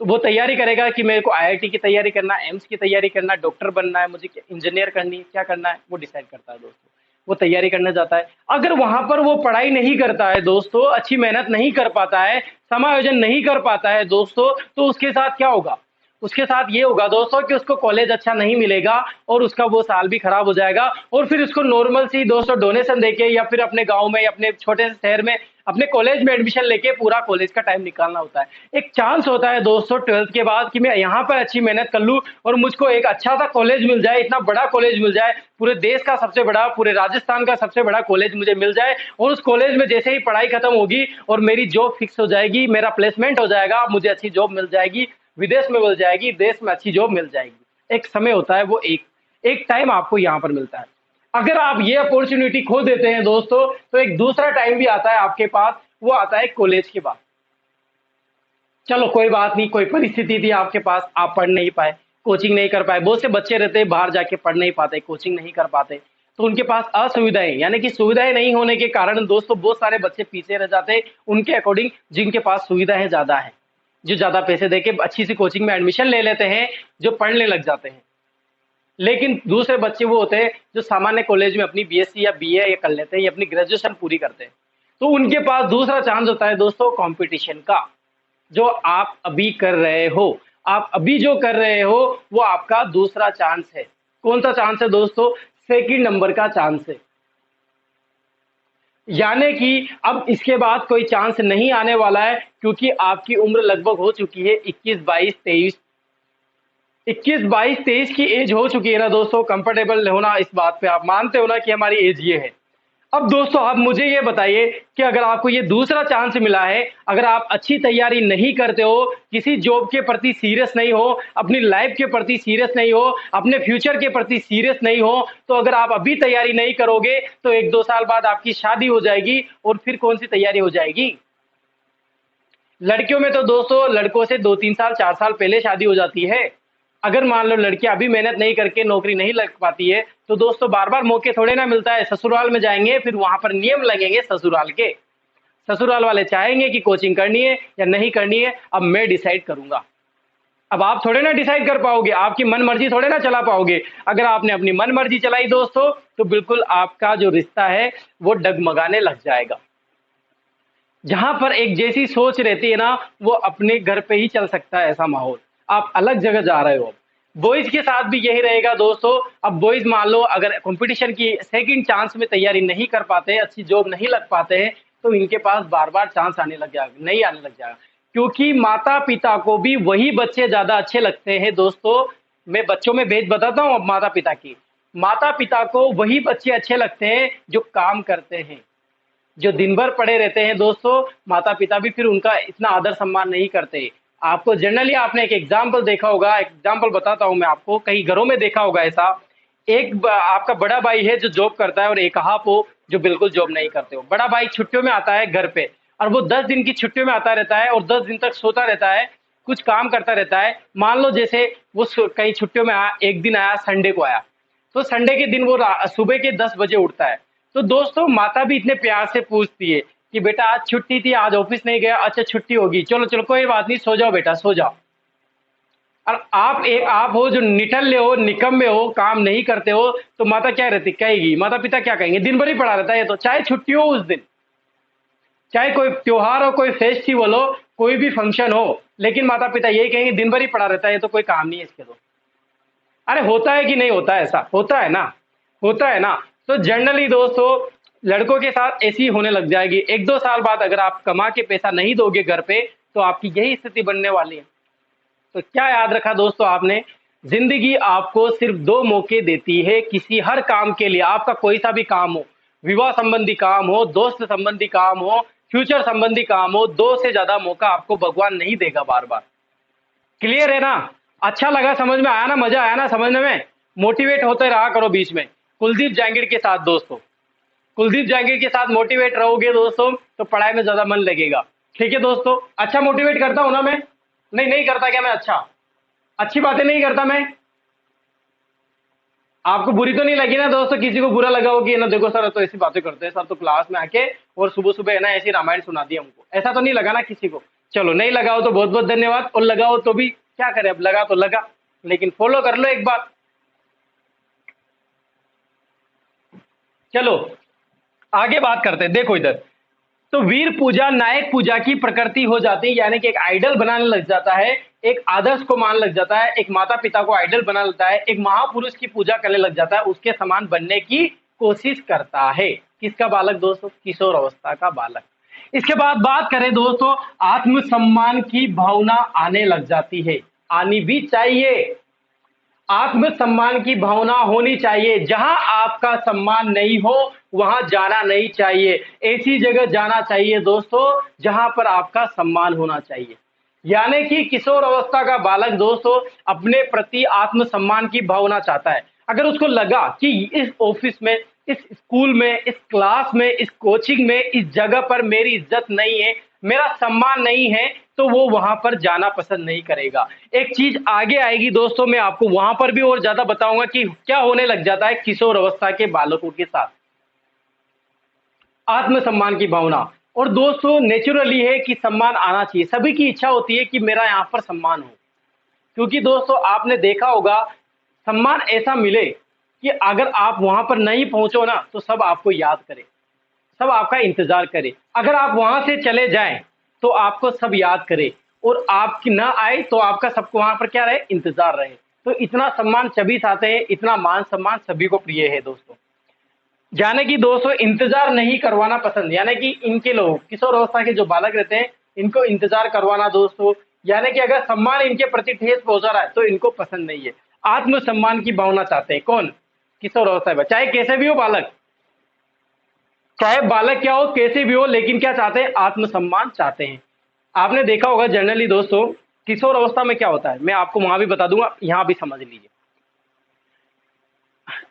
तो वो तैयारी करेगा कि मेरे को आईआईटी की तैयारी करना है, एम्स की तैयारी करना है, डॉक्टर बनना है, मुझे इंजीनियर करनी है, क्या करना है, वो डिसाइड करता है दोस्तों। वो तैयारी करने जाता है। अगर वहां पर वो पढ़ाई नहीं करता है दोस्तों, अच्छी मेहनत नहीं कर पाता है, समायोजन नहीं कर पाता है दोस्तों, तो उसके साथ क्या होगा? उसके साथ ये होगा दोस्तों कि उसको कॉलेज अच्छा नहीं मिलेगा और उसका वो साल भी खराब हो जाएगा। और फिर उसको नॉर्मल सी दोस्तों डोनेशन देके या फिर अपने गांव में या अपने छोटे से शहर में अपने कॉलेज में एडमिशन लेके पूरा कॉलेज का टाइम निकालना होता है। एक चांस होता है दोस्तों ट्वेल्थ के बाद कि मैं यहाँ पर अच्छी मेहनत कर लूँ और मुझको एक अच्छा सा कॉलेज मिल जाए, इतना बड़ा कॉलेज मिल जाए, पूरे देश का सबसे बड़ा, पूरे राजस्थान का सबसे बड़ा कॉलेज मुझे मिल जाए। और उस कॉलेज में जैसे ही पढ़ाई खत्म होगी और मेरी जॉब फिक्स हो जाएगी, मेरा प्लेसमेंट हो जाएगा, मुझे अच्छी जॉब मिल जाएगी, विदेश में मिल जाएगी, देश में अच्छी जॉब मिल जाएगी। एक समय होता है, वो एक टाइम आपको यहाँ पर मिलता है। अगर आप ये अपॉर्चुनिटी खो देते हैं दोस्तों, तो एक दूसरा टाइम भी आता है आपके पास, वो आता है कॉलेज के बाद। चलो कोई बात नहीं, कोई परिस्थिति थी आपके पास, आप पढ़ नहीं पाए, कोचिंग नहीं कर पाए। बहुत से बच्चे रहते हैं बाहर जाके पढ़ नहीं पाते, कोचिंग नहीं कर पाते, तो उनके पास असुविधाएं, यानी कि सुविधाएं नहीं होने के कारण दोस्तों बहुत सारे बच्चे पीछे रह जाते हैं उनके अकॉर्डिंग जिनके पास सुविधाएं ज्यादा है, जो ज्यादा पैसे देके अच्छी सी कोचिंग में एडमिशन ले लेते हैं, जो पढ़ने लग जाते हैं। लेकिन दूसरे बच्चे वो होते हैं जो सामान्य कॉलेज में अपनी बीएससी या बीए या कर लेते हैं या अपनी ग्रेजुएशन पूरी करते हैं, तो उनके पास दूसरा चांस होता है दोस्तों कंपटीशन का। जो आप अभी कर रहे हो, आप अभी जो कर रहे हो वो आपका दूसरा चांस है। कौन सा चांस है दोस्तों? सेकंड नंबर का चांस है। यानी कि अब इसके बाद कोई चांस नहीं आने वाला है, क्योंकि आपकी उम्र लगभग हो चुकी है 21 22 23 की एज हो चुकी है ना दोस्तों। कंफर्टेबल होना, इस बात पे आप मानते हो ना कि हमारी एज ये है। अब दोस्तों आप मुझे ये बताइए कि अगर आपको ये दूसरा चांस मिला है, अगर आप अच्छी तैयारी नहीं करते हो, किसी जॉब के प्रति सीरियस नहीं हो, अपनी लाइफ के प्रति सीरियस नहीं हो, अपने फ्यूचर के प्रति सीरियस नहीं हो, तो अगर आप अभी तैयारी नहीं करोगे तो 1-2 साल बाद आपकी शादी हो जाएगी और फिर कौन सी तैयारी हो जाएगी? लड़कियों में तो दोस्तों लड़कों से 2-3 साल 4 साल पहले शादी हो जाती है। अगर मान लो लड़कियां अभी मेहनत नहीं करके नौकरी नहीं लग पाती है, तो दोस्तों बार बार मौके थोड़े ना मिलता है। ससुराल में जाएंगे, फिर वहां पर नियम लगेंगे ससुराल के। ससुराल वाले चाहेंगे कि कोचिंग करनी है या नहीं करनी है, अब मैं डिसाइड करूंगा। अब आप थोड़े ना डिसाइड कर पाओगे, आपकी मन मर्जी थोड़े ना चला पाओगे। अगर आपने अपनी मन मर्जी चलाई दोस्तों, तो बिल्कुल आपका जो रिश्ता है वो डगमगाने लग जाएगा। जहां पर एक जैसी सोच रहती है ना, वो अपने घर पे ही चल सकता है ऐसा माहौल। आप अलग जगह जा रहे हो। बॉयज के साथ भी यही रहेगा दोस्तों। अब बॉयज मान लो अगर कंपटीशन की सेकंड चांस में तैयारी नहीं कर पाते, अच्छी जॉब नहीं लग पाते हैं, तो इनके पास बार बार चांस आने लग जाएगा, नहीं आने लग जाएगा। क्योंकि माता पिता को भी वही बच्चे ज्यादा अच्छे लगते हैं दोस्तों। मैं बच्चों में भेद बताता हूँ अब माता पिता की। माता पिता को वही बच्चे अच्छे लगते हैं जो काम करते हैं। जो दिन भर पड़े रहते हैं दोस्तों, माता पिता भी फिर उनका इतना आदर सम्मान नहीं करते। आपको जनरली आपने एक एग्जाम्पल देखा होगा, एग्जाम्पल बताता हूं मैं आपको, कई घरों में देखा होगा ऐसा। आपका बड़ा भाई है जो जॉब करता है, और एक आप हो जो बिल्कुल जॉब नहीं करते हो। बड़ा भाई छुट्टियों में आता है घर पे, और वो 10 दिन की छुट्टियों में आता रहता है, और 10 दिन तक सोता रहता है, कुछ काम करता रहता है। मान लो जैसे वो कई छुट्टियों में आया, एक दिन आया, संडे को आया, तो संडे के दिन वो सुबह के 10 बजे उठता है। तो दोस्तों माता भी इतने प्यार से पूछती है कि बेटा आज छुट्टी थी, आज ऑफिस नहीं गया, अच्छा छुट्टी होगी, चलो चलो कोई बात नहीं, सो जाओ बेटा सो जाओ। और आप हो जो निठल्ले हो, निकम्मे हो, काम नहीं करते हो, तो माता क्या रहती कहेगी, माता पिता क्या कहेंगे, दिन भर ही पड़ा रहता है ये तो, चाहे छुट्टी हो उस दिन, चाहे कोई त्योहार हो, कोई फेस्टिवल हो, कोई भी फंक्शन हो, लेकिन माता पिता यही कहेंगे दिन भर ही पड़ा रहता है ये तो, कोई काम नहीं है इसके तो। अरे होता है कि नहीं होता है, ऐसा होता है ना, होता है ना। तो जनरली दोस्तों लड़कों के साथ ऐसी होने लग जाएगी। 1-2 साल बाद अगर आप कमा के पैसा नहीं दोगे घर पे, तो आपकी यही स्थिति बनने वाली है। तो क्या याद रखा दोस्तों आपने, जिंदगी आपको सिर्फ 2 मौके देती है किसी हर काम के लिए। आपका कोई सा भी काम हो, विवाह संबंधी काम हो, दोस्त संबंधी काम हो, फ्यूचर संबंधी काम हो, 2 से ज्यादा मौका आपको भगवान नहीं देगा बार बार। क्लियर है ना? अच्छा लगा, समझ में आया ना, मजा आया ना समझने में? मोटिवेट होते रहा करो बीच में कुलदीप जांगीड़ के साथ दोस्तों। कुलदीप जांगीड़ के साथ मोटिवेट रहोगे दोस्तों तो पढ़ाई में ज्यादा मन लगेगा। ठीक है दोस्तों, अच्छा मोटिवेट करता हूं ना मैं? नहीं, नहीं करता क्या मैं? अच्छा, अच्छी बातें नहीं करता मैं? आपको बुरी तो नहीं लगी ना दोस्तों? किसी को बुरा लगा हो कि ना देखो सर तो ऐसी बातें करते हैं, सर तो क्लास में आके और सुबह सुबह है ना ऐसी रामायण सुना दी हमको, ऐसा तो नहीं लगा ना किसी को? चलो नहीं लगा हो तो बहुत बहुत धन्यवाद, और लगा हो तो भी क्या करें, अब लगा तो लगा, लेकिन फॉलो कर लो एक बार। चलो आगे बात करते हैं, देखो इधर। तो वीर पूजा नायक पूजा की प्रकृति हो जाती है, यानी कि एक आइडल बनाने लग जाता है, एक आदर्श को मान लग जाता है, एक माता पिता को आइडल बना लेता है, एक महापुरुष की पूजा करने लग जाता है, उसके समान बनने की कोशिश करता है। किसका बालक दोस्तों? किशोर अवस्था का बालक। इसके बाद बात करें दोस्तों, आत्मसम्मान की भावना आने लग जाती है, आनी भी चाहिए। आत्मसम्मान की भावना होनी चाहिए, जहां आपका सम्मान नहीं हो वहां जाना नहीं चाहिए, ऐसी जगह जाना चाहिए दोस्तों जहां पर आपका सम्मान होना चाहिए। यानी कि किशोर अवस्था का बालक दोस्तों अपने प्रति आत्मसम्मान की भावना चाहता है। अगर उसको लगा कि इस ऑफिस में, इस स्कूल में, इस क्लास में, इस कोचिंग में, इस जगह पर मेरी इज्जत नहीं है, मेरा सम्मान नहीं है, तो वो वहां पर जाना पसंद नहीं करेगा। एक चीज आगे आएगी दोस्तों, मैं आपको वहां पर भी और ज्यादा बताऊंगा कि क्या होने लग जाता है किशोर अवस्था के बालकों के साथ। आत्मसम्मान की भावना, और दोस्तों नेचुरली है कि सम्मान आना चाहिए, सभी की इच्छा होती है कि मेरा यहां पर सम्मान हो। क्योंकि दोस्तों आपने देखा होगा सम्मान ऐसा मिले कि अगर आप वहां पर नहीं पहुंचो ना तो सब आपको याद करे, सब आपका इंतजार करे। अगर आप वहां से चले जाएं तो आपको सब याद करे, और आपकी ना आए तो आपका सबको वहां पर क्या रहे, इंतजार रहे। तो इतना सम्मान सभी चाहते हैं, इतना मान सम्मान सभी को प्रिय है दोस्तों। यानी कि दोस्तों इंतजार नहीं करवाना पसंद, यानी कि इनके लोग किशोर अवस्था के जो बालक रहते हैं इनको इंतजार करवाना दोस्तों, यानी कि अगर सम्मान इनके प्रति ठेस पहुंचा रहा है तो इनको पसंद नहीं है। आत्मसम्मान की भावना चाहते हैं कौन? किशोर अवस्था में, चाहे कैसे भी हो बालक, चाहे बालक क्या हो, कैसे भी हो, लेकिन क्या चाहते हैं? आत्मसम्मान चाहते हैं। आपने देखा होगा जनरली दोस्तों किशोर अवस्था में क्या होता है, मैं आपको वहां भी बता दूंगा, यहां भी समझ लीजिए।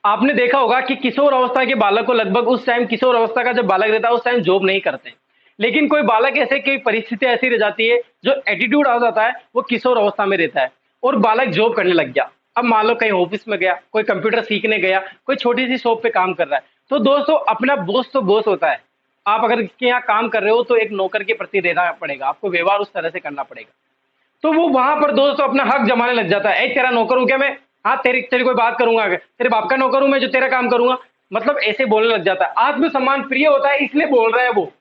आपने देखा होगा कि किशोर अवस्था के बालक को लगभग उस टाइम, किशोर अवस्था का जब बालक रहता है उस टाइम जॉब नहीं करते, लेकिन कोई बालक ऐसे, कोई परिस्थिति ऐसी रह जाती है, जो एटीट्यूड आ जाता है वो किशोर अवस्था में रहता है, और बालक जॉब करने लग गया। अब मान लो कहीं ऑफिस में गया, कोई कंप्यूटर सीखने गया, कोई छोटी सी शॉप पे काम कर रहा है, तो दोस्तों अपना बॉस तो बॉस होता है। आप अगर इसके यहाँ काम कर रहे हो तो एक नौकर के प्रति रहना पड़ेगा, आपको व्यवहार उस तरह से करना पड़ेगा। तो वो वहां पर दोस्तों अपना हक जमाने लग जाता है, तेरा नौकर हूं क्या मैं, हाँ तेरी तेरी कोई बात करूंगा, तेरे बाप का नौकर हूं मैं जो तेरा काम करूंगा, मतलब ऐसे बोलने लग जाता है। आत्मसम्मान प्रिय होता है इसलिए बोल रहा है वो।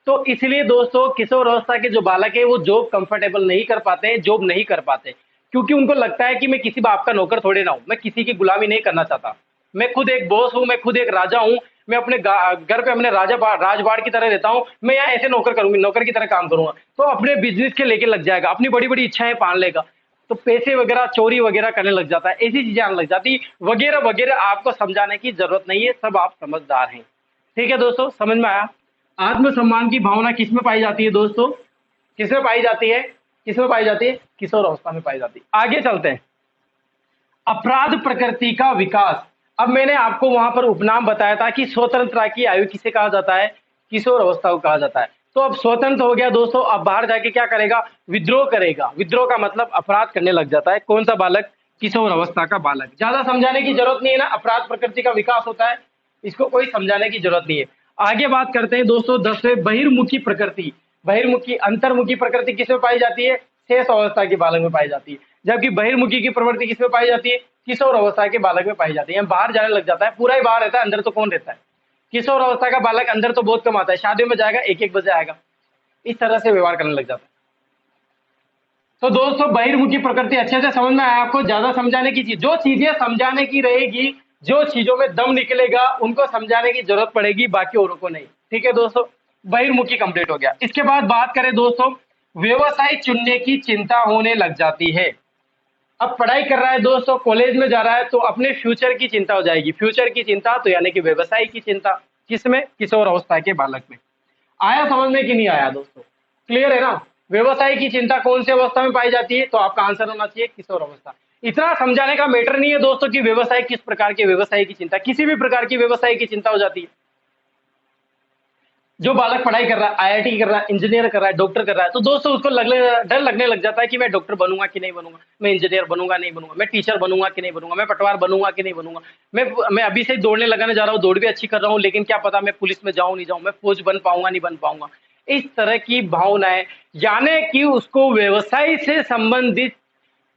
तो इसलिए दोस्तों किशोर अवस्था के जो बालक है वो जॉब कंफर्टेबल नहीं कर पाते हैं, जॉब नहीं कर पाते, क्योंकि उनको लगता है कि मैं किसी बाप का नौकर थोड़े ना हूं, मैं किसी की गुलामी नहीं करना चाहता, मैं खुद एक बॉस हूं, मैं खुद एक राजा हूं, मैं अपने घर पे अपने राजबाड़ की तरह रहता हूं, मैं यहाँ ऐसे नौकर करूंगी, नौकर की तरह काम करूंगा, तो अपने बिजनेस के लेके लग जाएगा, अपनी बड़ी बड़ी इच्छाएं पाल लेगा, तो पैसे वगैरह चोरी वगैरह करने लग जाता है, ऐसी चीजें आने लग जाती वगैरह वगैरह। आपको समझाने की जरूरत नहीं है, सब आप समझदार हैं। ठीक है दोस्तों, समझ में आया? आत्मसम्मान की भावना किसमें पाई जाती है दोस्तों? किसमें पाई जाती है? किसमें पाई जाती है? किशोर अवस्था में पाई जाती है। आगे चलते हैं। अपराध प्रकृति का विकास। अब मैंने आपको वहां पर उपनाम बताया था कि स्वतंत्रता की आयु किसे कहा जाता है? किशोर अवस्था को कहा जाता है। तो अब स्वतंत्र हो गया दोस्तों, अब बाहर जाके क्या करेगा? विद्रोह करेगा। विद्रोह का मतलब अपराध करने लग जाता है। कौन सा बालक? किशोर अवस्था का बालक। ज्यादा समझाने की जरूरत नहीं है ना, अपराध प्रकृति का विकास होता है, इसको कोई समझाने की जरूरत नहीं है। आगे बात करते हैं दोस्तों 10वें, बहिर्मुखी प्रकृति। बहिर्मुखी, अंतर्मुखी प्रकृति किसमें पाई जाती है? शेष अवस्था के बालक में पाई जाती है। जबकि बहिर्मुखी की प्रवृत्ति किसमें पाई जाती है? किशोर अवस्था के बालक में पाई जाती है। बाहर जाने लग जाता है, पूरा ही बाहर रहता है, अंदर तो कौन रहता है? किशोर अवस्था का बालक अंदर तो बहुत कम आता है, शादियों में जाएगा 1-1 बजे आएगा, इस तरह से व्यवहार करने लग जाता है। तो दोस्तों बहिर्मुखी प्रकृति अच्छे से समझ में आया आपको? ज्यादा समझाने की चीज, जो चीजें समझाने की रहेगी, जो चीजों में दम निकलेगा उनको समझाने की जरूरत पड़ेगी, बाकी औरों को नहीं। ठीक है दोस्तों, बहिर्मुखी कंप्लीट हो गया। इसके बाद बात करें दोस्तों, व्यवसाय चुनने की चिंता होने लग जाती है। अब पढ़ाई कर रहा है दोस्तों, कॉलेज में जा रहा है, तो अपने फ्यूचर की चिंता हो जाएगी। फ्यूचर की चिंता तो यानी कि व्यवसाय की चिंता। किसमें? किशोर अवस्था के बालक में। आया समझ में कि नहीं आया दोस्तों? क्लियर है ना? व्यवसाय की चिंता कौन सी अवस्था में पाई जाती है? तो आपका आंसर होना चाहिए किशोर अवस्था। इतना समझाने का मैटर नहीं है दोस्तों कि व्यवसाय किस प्रकार के व्यवसाय की चिंता, किसी भी प्रकार की व्यवसाय की चिंता हो जाती है। जो बालक पढ़ाई कर रहा है, आईआईटी कर रहा है, इंजीनियर कर रहा है, डॉक्टर कर रहा है, तो दोस्तों उसको डर लगने लग जाता है कि मैं डॉक्टर बनूंगा कि नहीं बनूंगा, मैं इंजीनियर बनूंगा नहीं बनूंगा, मैं टीचर बनूंगा कि नहीं बनूंगा, मैं पटवार बनूंगा कि नहीं बनूंगा, मैं अभी से ही दौड़ने लगाने जा रहा हूँ, दौड़ भी अच्छी कर रहा हूँ, लेकिन क्या पता मैं पुलिस में जाऊं नहीं जाऊं, मैं फौज बन पाऊंगा नहीं बन पाऊंगा। इस तरह की भावनाएं, यानी कि उसको व्यवसाय से संबंधित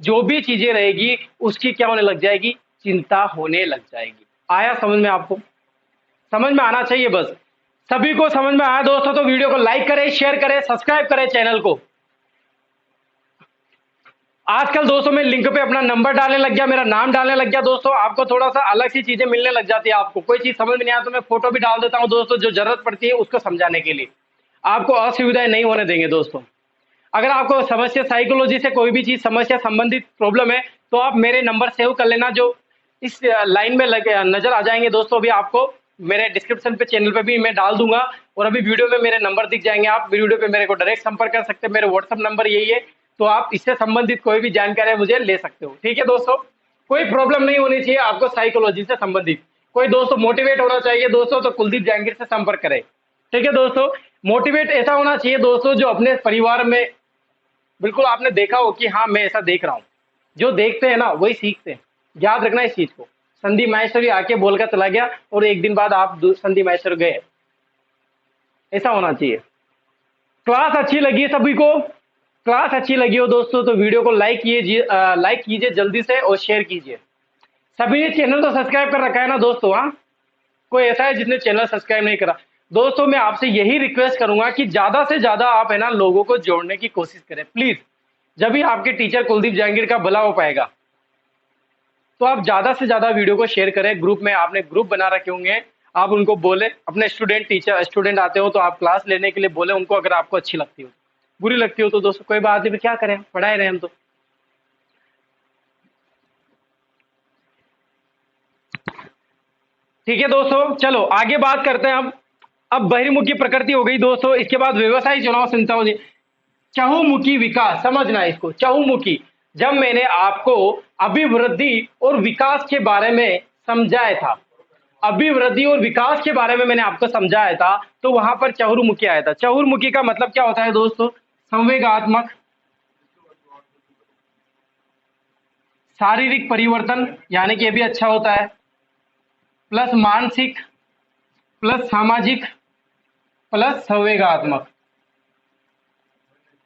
जो भी चीजें रहेगी उसकी क्या होने लग जाएगी? चिंता होने लग जाएगी। आया समझ में आपको? समझ में आना चाहिए बस। सभी को समझ में आया दोस्तों तो वीडियो को लाइक करें, शेयर करें, सब्सक्राइब करें चैनल को। आजकल दोस्तों मैं लिंक पे अपना नंबर डालने लग गया, मेरा नाम डालने लग गया दोस्तों। आपको थोड़ा सा अलग सी चीजें मिलने लग जाती है। आपको कोई चीज समझ में नहीं आया तो मैं फोटो भी डाल देता हूं दोस्तों, जो जरूरत पड़ती है उसको समझाने के लिए। आपको असुविधाएं नहीं होने देंगे दोस्तों। अगर आपको समस्या, साइकोलॉजी से कोई भी चीज समस्या संबंधित प्रॉब्लम है तो आप मेरे नंबर सेव कर लेना, जो इस लाइन में लगे नजर आ जाएंगे दोस्तों। अभी आपको मेरे डिस्क्रिप्शन पे, चैनल पे भी मैं डाल दूंगा, और अभी वीडियो में मेरे नंबर दिख जाएंगे। आप वीडियो पे मेरे को डायरेक्ट संपर्क कर सकते हैं, मेरे व्हाट्सअप नंबर यही है। तो आप इससे संबंधित कोई भी जानकारी मुझे ले सकते हो। ठीक है दोस्तों, कोई प्रॉब्लम नहीं होनी चाहिए आपको साइकोलॉजी से संबंधित। कोई दोस्तों मोटिवेट होना चाहिए दोस्तों तो कुलदीप जहांगीर से संपर्क करें। ठीक है दोस्तों, मोटिवेट ऐसा होना चाहिए दोस्तों जो अपने परिवार में, बिल्कुल आपने देखा हो कि हाँ मैं ऐसा देख रहा हूँ। जो देखते हैं ना वही सीखते हैं, याद रखना इस चीज को। संदीप माहेश्वरी आके बोलकर चला गया और एक दिन बाद आप संदीप माहेश्वर गए, ऐसा होना चाहिए। क्लास अच्छी लगी है सभी को? क्लास अच्छी लगी हो दोस्तों तो वीडियो को लाइक कीजिए जल्दी से, और शेयर कीजिए। सभी ने चैनल तो सब्सक्राइब कर रखा है ना दोस्तों? हाँ, कोई ऐसा है जिसने चैनल सब्सक्राइब नहीं करा? दोस्तों मैं आपसे यही रिक्वेस्ट करूंगा कि ज्यादा से ज्यादा आप है ना लोगों को जोड़ने की कोशिश करें प्लीज। जब भी आपके टीचर कुलदीप जहांगीर का भला हो पाएगा। तो आप ज्यादा से ज्यादा वीडियो को शेयर करें। ग्रुप में आपने ग्रुप बना रखे होंगे, आप उनको बोले, अपने स्टूडेंट आते हो तो आप क्लास लेने के लिए बोले उनको, अगर आपको अच्छी लगती हो। बुरी लगती हो तो दोस्तों कोई बात नहीं, क्या करें, पढ़ाए रहे हम तो। ठीक है दोस्तों, चलो आगे बात करते हैं हम। अब बहिर्मुखी प्रकृति हो गई दोस्तों, इसके बाद व्यवसाय चुनाव चिंता होगी। चहुमुखी विकास, समझना इसको, चहुमुखी। जब मैंने आपको अभिवृद्धि और विकास के बारे में समझाया था, अभिवृद्धि और विकास के बारे में मैंने आपको समझाया था, तो वहां पर चहुर्मुखी आया था। चहुर्मुखी का मतलब क्या होता है दोस्तों? संवेगात्मक, शारीरिक परिवर्तन, यानी कि ये भी अच्छा होता है, प्लस मानसिक, प्लस सामाजिक, प्लस संवेगात्मक।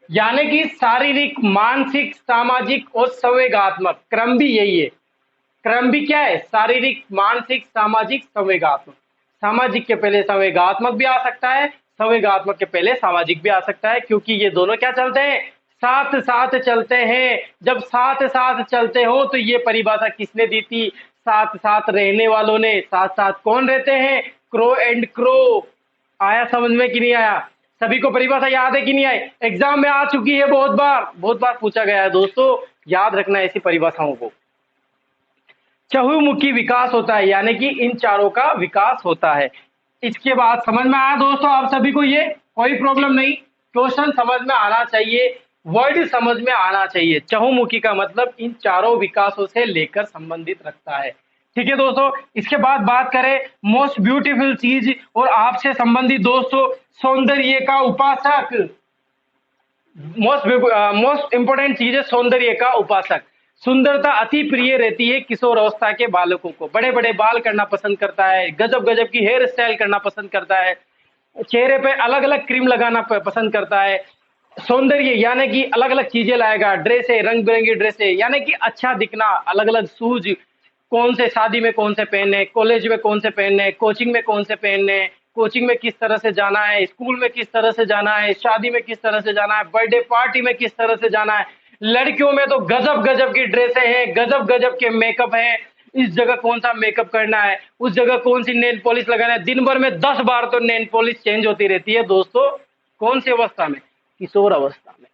यानी कि शारीरिक, मानसिक, सामाजिक और संवेगात्मक, क्रम भी यही है। क्रम भी क्या है? शारीरिक, मानसिक, सामाजिक, संवेगात्मक। सामाजिक के पहले संवेगात्मक भी आ सकता है, संवेगात्मक के पहले सामाजिक भी आ सकता है, क्योंकि ये दोनों क्या चलते हैं? साथ साथ चलते हैं। जब साथ साथ चलते हो तो ये परिभाषा किसने दी थी? साथ साथ रहने वालों ने। साथ साथ कौन रहते हैं? Crow and crow. आया समझ में कि नहीं आया? सभी को परिभाषा याद है कि नहीं आई? एग्जाम में आ चुकी है, बहुत बार पूछा गया है दोस्तों, याद रखना ऐसी परिभाषाओं को। चहुमुखी विकास होता है, यानी कि इन चारों का विकास होता है। इसके बाद समझ में आया दोस्तों आप सभी को? ये कोई प्रॉब्लम नहीं, क्वेश्चन समझ में आना चाहिए, वर्ड समझ में आना चाहिए। चहुमुखी का मतलब इन चारों विकासों से लेकर संबंधित रखता है। ठीक है दोस्तों, इसके बाद बात करें मोस्ट ब्यूटीफुल चीज और आपसे संबंधित दोस्तों, सौंदर्य का उपासक। मोस्ट इंपोर्टेंट चीज है सौंदर्य का उपासक। सुंदरता अति प्रिय रहती है किशोर अवस्था के बालकों को। बड़े बड़े बाल करना पसंद करता है, गजब गजब की हेयर स्टाइल करना पसंद करता है, चेहरे पे अलग अलग क्रीम लगाना पसंद करता है। सौंदर्य यानी कि अलग अलग चीजें लाएगा, ड्रेसें, रंग बिरंगी ड्रेसें, यानी कि अच्छा दिखना, अलग अलग शूज, कौन से शादी में कौन से पहनने, कॉलेज में कौन से पहनने, कोचिंग में कौन से पहनने, कोचिंग में किस तरह से जाना है, स्कूल में किस तरह से जाना है, शादी में किस तरह से जाना है, बर्थडे पार्टी में किस तरह से जाना है। लड़कियों में तो गजब गजब की ड्रेसें हैं, गजब गजब के मेकअप हैं, इस जगह कौन सा मेकअप करना है, उस जगह कौन सी नेल पॉलिश लगाना है। दिन भर में 10 बार तो नेल पॉलिश चेंज होती रहती है दोस्तों। कौन सी अवस्था में? किशोर अवस्था में।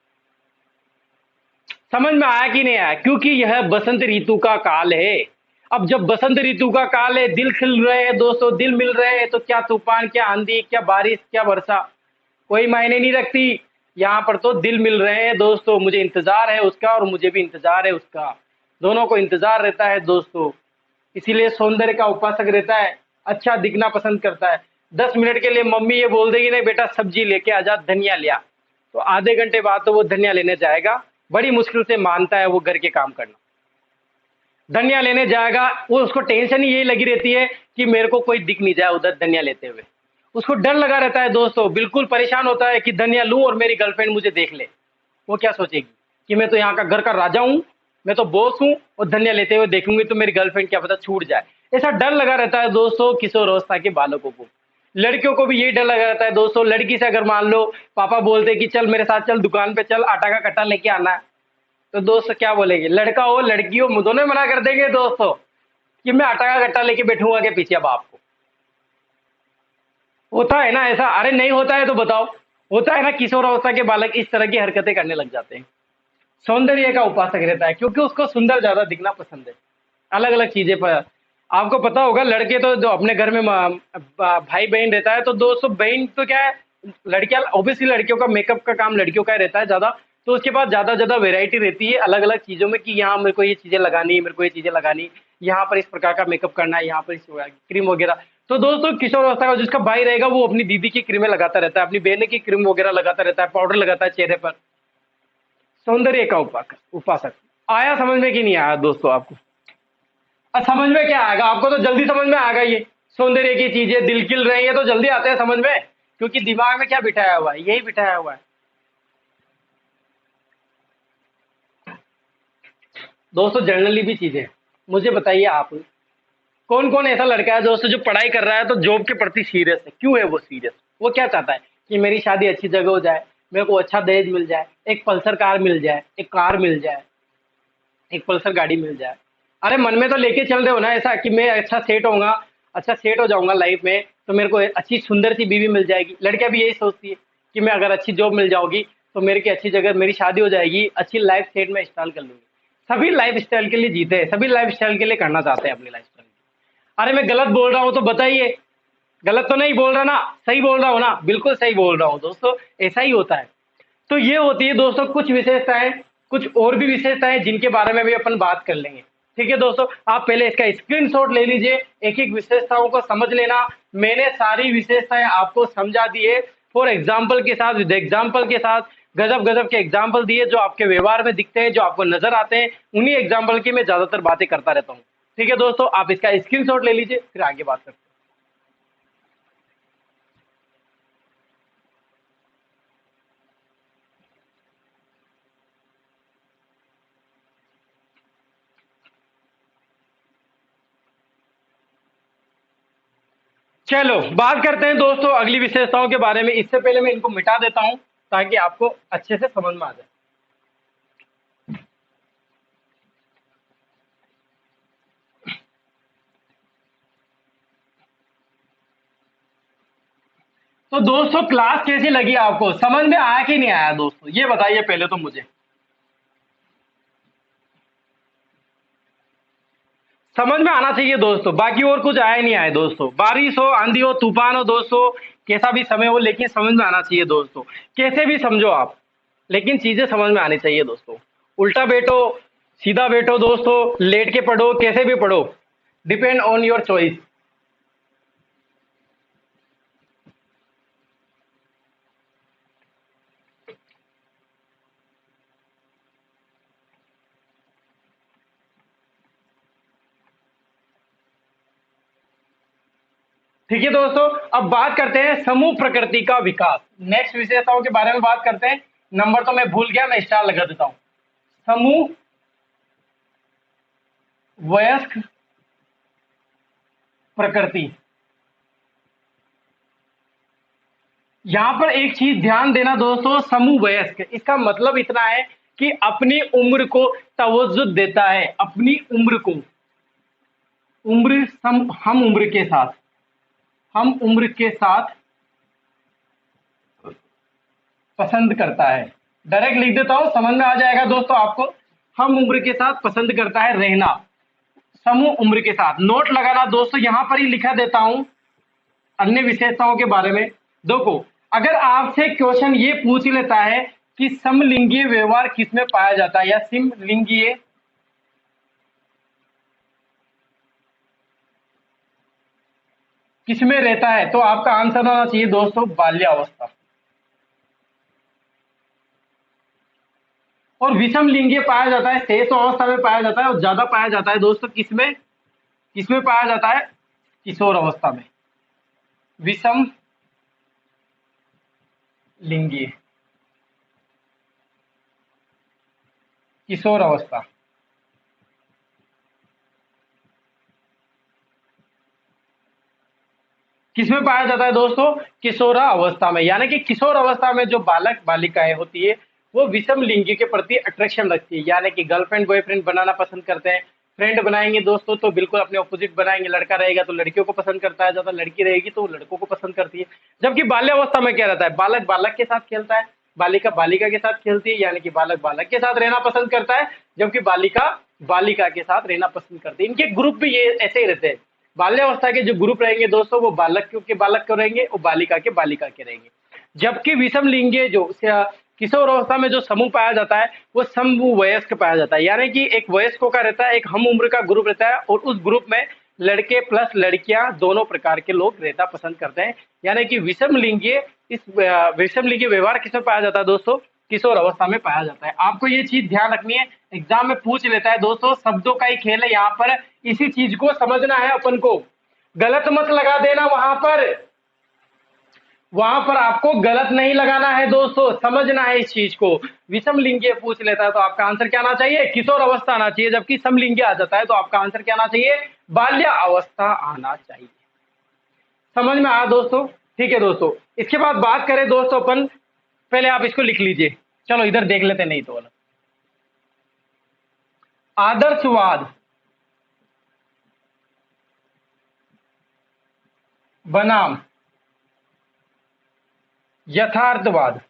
समझ में आया कि नहीं आया? क्योंकि यह बसंत ऋतु का काल है। अब जब बसंत ऋतु का काल है, दिल खिल रहे हैं दोस्तों, दिल मिल रहे हैं, तो क्या तूफान, क्या आंधी, क्या बारिश, क्या वर्षा, कोई मायने नहीं रखती। यहाँ पर तो दिल मिल रहे हैं दोस्तों, मुझे इंतजार है उसका और मुझे भी इंतजार है उसका, दोनों को इंतजार रहता है दोस्तों। इसीलिए सौंदर्य का उपासक रहता है, अच्छा दिखना पसंद करता है। 10 मिनट के लिए मम्मी ये बोल देगी नहीं बेटा सब्जी लेके आ जा, धनिया लिया, तो आधे घंटे बाद तो वो धनिया लेने जाएगा। बड़ी मुश्किल से मानता है वो घर के काम करना, धनिया लेने जाएगा। वो उसको टेंशन ही यही लगी रहती है कि मेरे को कोई दिख नहीं जाए उधर धनिया लेते हुए। उसको डर लगा रहता है दोस्तों, बिल्कुल परेशान होता है कि धनिया लूं और मेरी गर्लफ्रेंड मुझे देख ले। वो क्या सोचेगी कि मैं तो यहाँ का घर का राजा हूँ, मैं तो बॉस हूँ, और धनिया लेते हुए देखूंगी तो मेरी गर्लफ्रेंड क्या पता छूट जाए। ऐसा डर लगा रहता है दोस्तों किशोर अवस्था के बालकों को। लड़कियों को भी यही डर लगा रहता है दोस्तों। लड़की से अगर मान लो पापा बोलते कि चल मेरे साथ चल दुकान पे चल, आटा का कट्टा लेके आना है, तो दोस्त क्या बोलेंगे? लड़का हो लड़की हो दोनों मना कर देंगे दोस्तों कि मैं आटा का कट्टा लेके बैठूंगा के पीछे बाप को। होता है ना ऐसा? अरे नहीं होता है तो बताओ। होता है ना, किशोर अवस्था के बालक इस तरह की हरकतें करने लग जाते हैं। सौंदर्य का उपासक रहता है क्योंकि उसको सुंदर ज्यादा दिखना पसंद है, अलग अलग चीजें पर। आपको पता होगा लड़के तो जो अपने घर में भाई बहन रहता है तो दोस्तों बहन तो क्या है, लड़कियां ऑब्वियसली लड़कियों का मेकअप का काम लड़कियों का रहता है ज्यादा, तो उसके पास ज्यादा ज्यादा वेराइटी रहती है अलग अलग चीजों में कि यहाँ मेरे को ये चीजें लगानी है, मेरे को ये चीजें लगानी, यहाँ पर इस प्रकार का मेकअप करना है, यहाँ पर इस क्रीम वगैरह। तो दोस्तों किशोर अवस्था का जिसका भाई रहेगा वो अपनी दीदी की क्रीमें लगाता रहता है, अपनी बहन की क्रीम वगैरह लगाता रहता है, पाउडर लगाता है चेहरे पर। सौंदर्य का उपासक उपासक आया समझ में कि नहीं आया दोस्तों आपको? अब समझ में क्या आएगा आपको? तो जल्दी समझ में आएगा ये सौंदर्य की चीजें, दिल खिल रही है तो जल्दी आते हैं समझ में, क्योंकि दिमाग में क्या बिठाया हुआ है? यही बिठाया हुआ है दोस्तों। जनरली भी चीजें मुझे बताइए आप, कौन कौन ऐसा लड़का है दोस्तों जो पढ़ाई कर रहा है तो जॉब के प्रति सीरियस है? क्यों है वो सीरियस? वो क्या चाहता है कि मेरी शादी अच्छी जगह हो जाए, मेरे को अच्छा दहेज मिल जाए, एक पल्सर कार मिल जाए, एक कार मिल जाए, एक पल्सर गाड़ी मिल जाए। अरे मन में तो लेके चल रहे हो ना ऐसा कि मैं अच्छा सेट होऊंगा, अच्छा सेट हो जाऊंगा लाइफ में, तो मेरे को अच्छी सुंदर सी बीवी मिल जाएगी। लड़कियां भी यही सोचती है कि मैं अगर अच्छी जॉब मिल जाऊंगी तो मेरे की अच्छी जगह मेरी शादी हो जाएगी, अच्छी लाइफ सेट में स्टाइल कर लूंगी। सभी लाइफ स्टाइल के लिए जीते हैं, सभी लाइफ स्टाइल के लिए करना चाहते हैं अपनी लाइफ स्टाइल। अरे मैं गलत बोल रहा हूँ तो बताइए, गलत तो नहीं बोल रहा ना? सही बोल रहा हूँ ना? बिल्कुल सही बोल रहा हूँ दोस्तों, ऐसा ही होता है। तो ये होती है दोस्तों कुछ विशेषताएं, कुछ और भी विशेषताएं जिनके बारे में भी अपन बात कर लेंगे। ठीक है दोस्तों, आप पहले इसका स्क्रीनशॉट ले लीजिए, एक एक विशेषताओं को समझ लेना। मैंने सारी विशेषताएं आपको समझा दी है, फॉर एग्जाम्पल के साथ, विद एग्जाम्पल के साथ, गजब गजब के एग्जाम्पल दिए जो आपके व्यवहार में दिखते हैं, जो आपको नजर आते हैं। उन्हीं एग्जाम्पल की मैं ज्यादातर बातें करता रहता हूँ। ठीक है दोस्तों, आप इसका स्क्रीनशॉट ले लीजिए, फिर आगे बात करते हैं। चलो बात करते हैं दोस्तों अगली विशेषताओं के बारे में। इससे पहले मैं इनको मिटा देता हूं ताकि आपको अच्छे से समझ में आ जाए। तो दोस्तों क्लास कैसी लगी आपको? समझ में आया कि नहीं आया दोस्तों? ये बताइए पहले तो मुझे। समझ में आना चाहिए दोस्तों, बाकी और कुछ आया नहीं आए दोस्तों। बारिश हो, आंधी हो, तूफान हो दोस्तों, कैसा भी समय हो, लेकिन समझ में आना चाहिए दोस्तों। कैसे भी समझो आप, लेकिन चीजें समझ में आनी चाहिए दोस्तों। उल्टा बैठो, सीधा बैठो दोस्तों, लेट के पढ़ो, कैसे भी पढ़ो, डिपेंड ऑन योर चॉइस। ठीक है दोस्तों, अब बात करते हैं समूह प्रकृति का विकास। नेक्स्ट विशेषताओं के बारे में बात करते हैं। नंबर तो मैं भूल गया, मैं स्टार लगा देता हूं। समूह वयस्क प्रकृति। यहां पर एक चीज ध्यान देना दोस्तों, समूह वयस्क, इसका मतलब इतना है कि अपनी उम्र को तवज्जो देता है, अपनी उम्र को, उम्र हम उम्र के साथ, हम उम्र के साथ पसंद करता है। डायरेक्ट लिख देता हूं, समझ में आ जाएगा दोस्तों आपको। हम उम्र के साथ पसंद करता है रहना, समूह उम्र के साथ। नोट लगाना दोस्तों, यहां पर ही लिखा देता हूं अन्य विशेषताओं के बारे में। देखो, अगर आपसे क्वेश्चन ये पूछ लेता है कि समलिंगीय व्यवहार किसमें पाया जाता है, या समलिंगीय किसमें रहता है, तो आपका आंसर होना चाहिए दोस्तों बाल्यावस्था। और विषम लिंगीय पाया जाता है शेष अवस्था में पाया जाता है, और ज्यादा पाया जाता है दोस्तों किसमें, किसमें पाया जाता है, किशोर अवस्था में। विषम लिंगीय किशोर अवस्था, किसमें पाया जाता है दोस्तों, किशोरा अवस्था में। यानी कि किशोर अवस्था में जो बालक बालिकाएं होती है वो विषम लिंगी के प्रति अट्रैक्शन रखती है, यानी कि गर्लफ्रेंड बॉयफ्रेंड बनाना पसंद करते हैं। फ्रेंड बनाएंगे दोस्तों तो बिल्कुल अपने ऑपोजिट बनाएंगे, लड़का रहेगा तो लड़कियों को पसंद करता है ज्यादा, लड़की रहेगी तो लड़कों को पसंद करती है। जबकि बाल्यावस्था में क्या रहता है, बालक बालक के साथ खेलता है, बालिका बालिका के साथ खेलती है, यानी कि बालक बालक के साथ रहना पसंद करता है, जबकि बालिका बालिका के साथ रहना पसंद करती है। इनके ग्रुप भी ये ऐसे ही रहते हैं। बाल्यावस्था के जो ग्रुप रहेंगे दोस्तों वो बालक के बालक के रहेंगे और बालिका के बालिका के रहेंगे। जबकि विषम लिंगीय जो किशोर अवस्था में जो समूह पाया जाता है वो समूह वयस्क पाया जाता है, यानी कि एक वयस्कों का रहता है, एक हम उम्र का ग्रुप रहता है, और उस ग्रुप में लड़के प्लस लड़कियां दोनों प्रकार के लोग रहना पसंद करते हैं। यानी कि विषम लिंगीय, इस विषम लिंगीय व्यवहार किसमें पाया जाता है दोस्तों, किशोर अवस्था में पाया जाता है। आपको ये चीज ध्यान रखनी है, एग्जाम में पूछ लेता है दोस्तों, शब्दों का ही खेल है यहाँ पर, इसी चीज को समझना है अपन को। गलत मत लगा देना वहां पर, वहां पर आपको गलत नहीं लगाना है दोस्तों, समझना है इस चीज को। विषम लिंगीय पूछ लेता है तो आपका आंसर क्या आना चाहिए, किशोर अवस्था आना चाहिए। जबकि समलिंगीय आ जाता है तो आपका आंसर क्या आना चाहिए, बाल्य अवस्था आना चाहिए। समझ में आया दोस्तों? ठीक है दोस्तों, इसके बाद बात करें दोस्तों अपन, पहले आप इसको लिख लीजिए, चलो इधर देख लेते नहीं तो वाला आदर्शवाद बनाम यथार्थवाद।